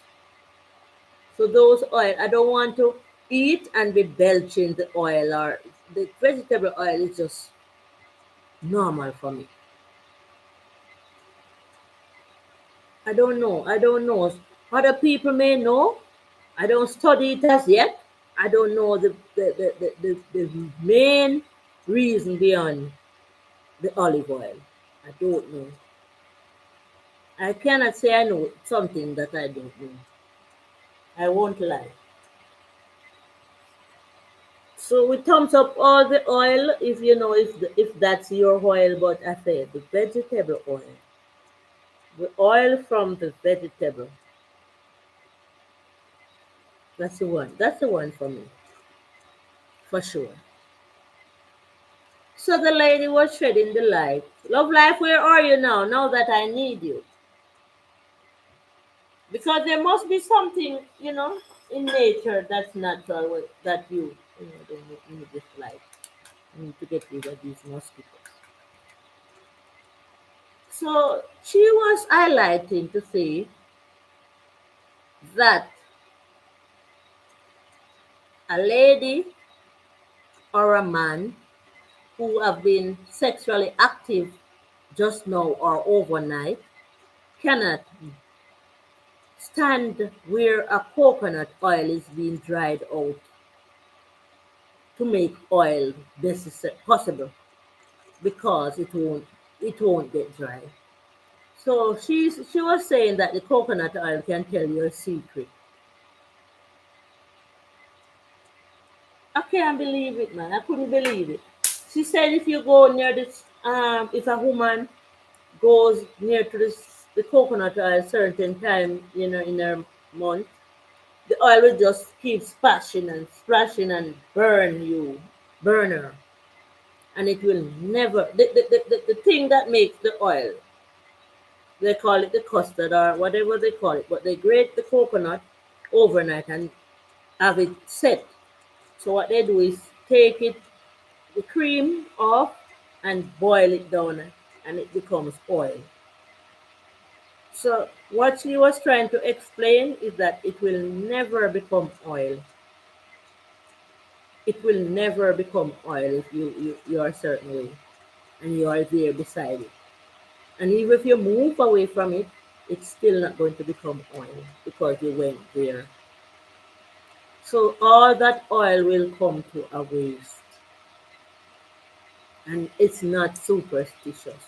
So those oil, I don't want to eat and be belching the oil, or the vegetable oil is just normal for me. I don't know. I don't know. Other people may know. I don't study it as yet. I don't know the main reason beyond the olive oil. I don't know. I cannot say I know something that I don't know. I won't lie. So we thumbs up all the oil if that's your oil, but I say the vegetable oil, the oil from the vegetable. That's the one. That's the one for me, for sure. So the lady was shedding the light. Love Life, where are you now? Now that I need you. Because there must be something, in nature that's natural that don't need this light. I need to get rid of these mosquitoes. So she was highlighting to say that a lady or a man who have been sexually active just now or overnight cannot stand where a coconut oil is being dried out to make oil possible because it won't get dry. So she was saying that the coconut oil can tell you a secret. I can't believe it, man. I couldn't believe it. She said if you go near this, if a woman goes near to the coconut oil certain time, in her month, the oil will just keep splashing and splashing and burn her. And it will never, the thing that makes the oil, They call it the custard or whatever they call it, but they grate the coconut overnight and have it set. So what they do is take it, the cream off, and boil it down, and it becomes oil. So what she was trying to explain is that it will never become oil. It will never become oil if you are a certain way and you are there beside it. And even if you move away from it, it's still not going to become oil because you went there. So all that oil will come to a waste. And it's not superstitious.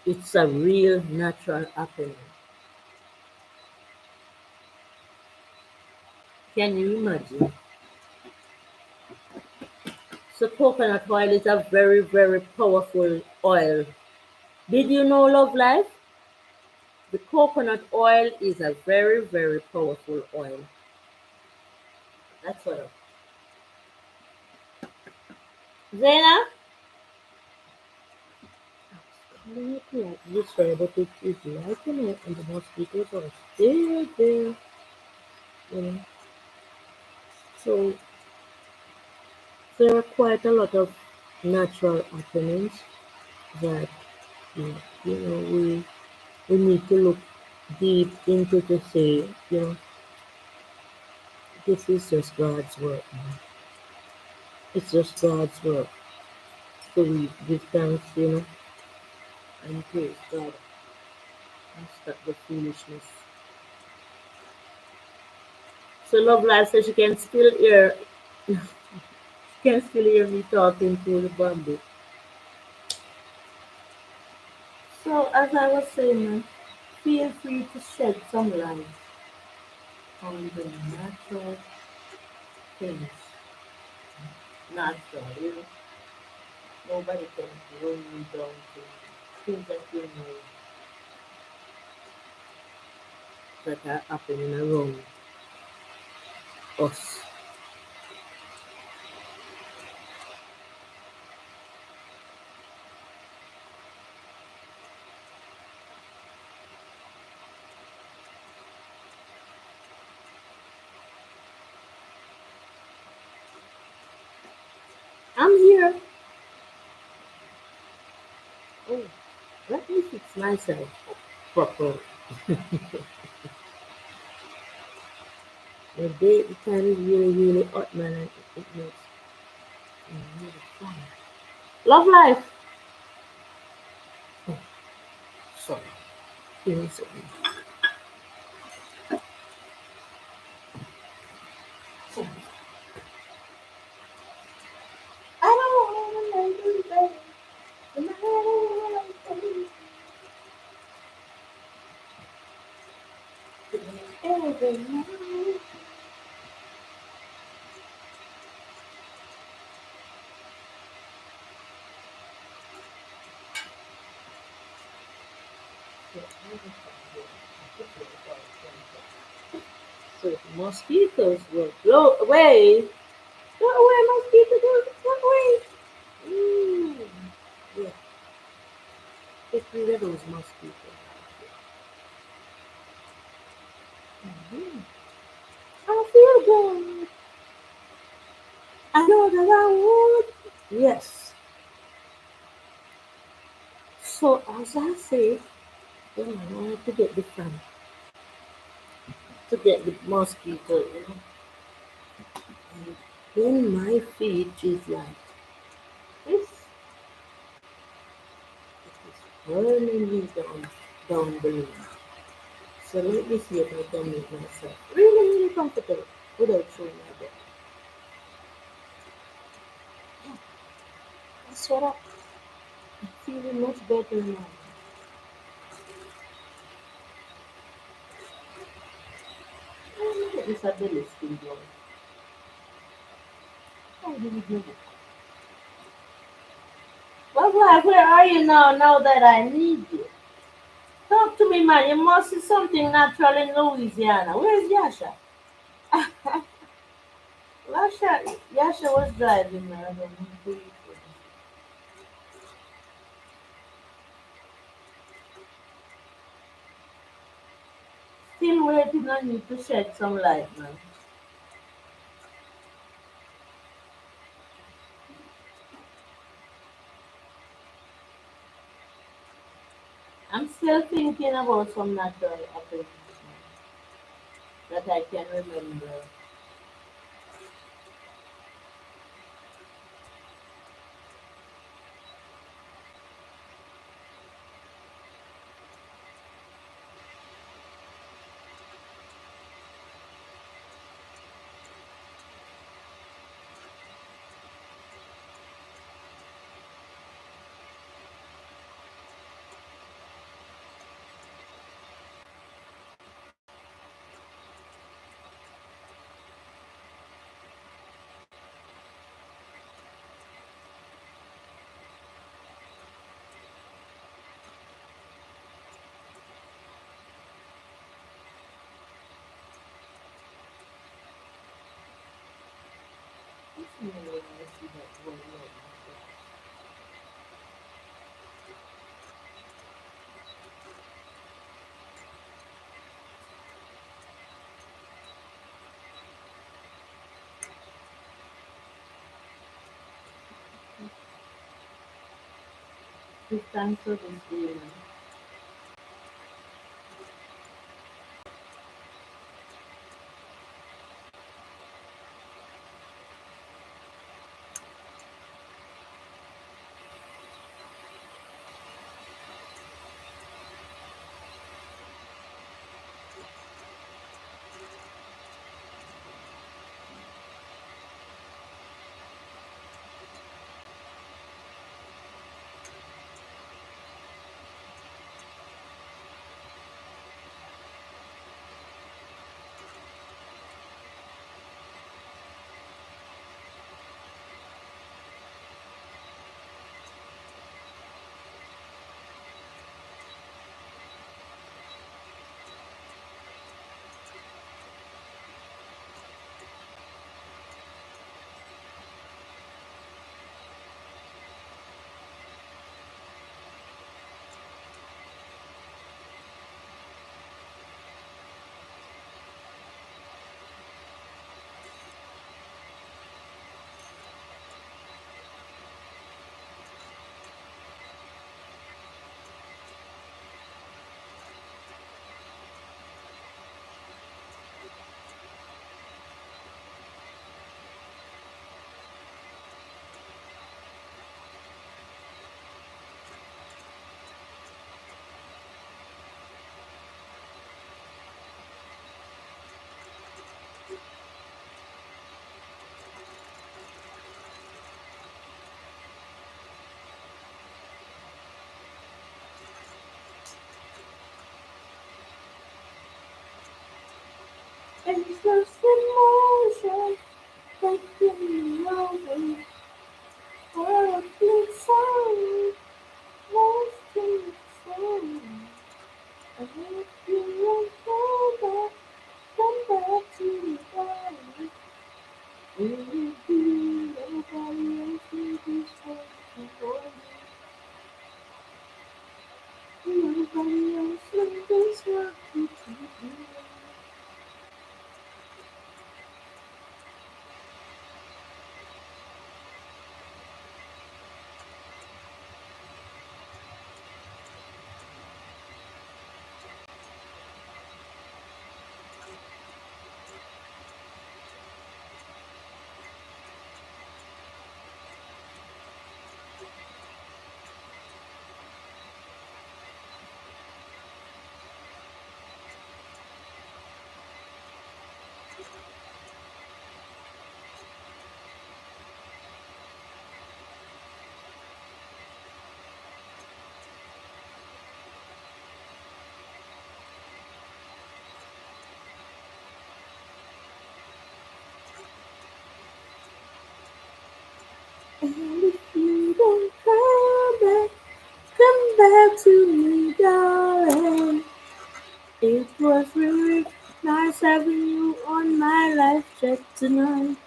It's a real natural happening. Can you imagine? So coconut oil is a very, very powerful oil. Did you know, Love Life? The coconut oil is a very, very powerful oil. That's what. Zena, calling it like this way, but it is lighting up and the mosquitoes are still there. You know. So there are quite a lot of natural happenings that we need to look deep into to say, this is just God's work. Man. It's just God's work. So we give thanks, and praise God and stop the foolishness. So Love Life says she can still hear can still hear me talking through the bamboo. So as I was saying, feel free to shed some light on the natural things. Natural, nobody can run you down to things that that are happening around us. I'm here. Oh, let me fix myself properly. The day the time is really, really hot, man, and it makes me really fun. Love life. Oh, sorry. Give me a second. I don't wanna make you better. So mosquitoes will blow away. Go away, mosquitoes, go away. Mm. Yeah, get rid of those mosquitoes. Mhm. I feel good. I know that I would. Yes. So as I say, I wanted to get the fun, to get the mosquito, And then my feet is like this. It is burning me down below. So let me see if I can make myself really, really comfortable without showing my bed. Yeah, that's what I'm feeling much better now. Look at this ability still going. How do we do it? Well, Black, where are you now that I need you? Talk to me, man. You must see something natural in Louisiana. Where's Yasha? Yasha was driving me. I don't know. still waiting on you to shed some light, man. I'm still thinking about some natural happenings that I can remember. This morning I see that one light. Give thanks for this day, man. And just emotion taking me over. Horribly sorry, lost in the soul. I hope you won't come back to me, darling. Will you be nobody else in this world for you? Nobody else in this world to you. And if you don't come back to me, darling. It was really nice having you on my life chat tonight.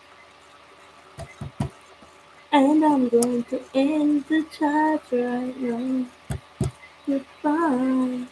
And I'm going to end the chat right now. Goodbye.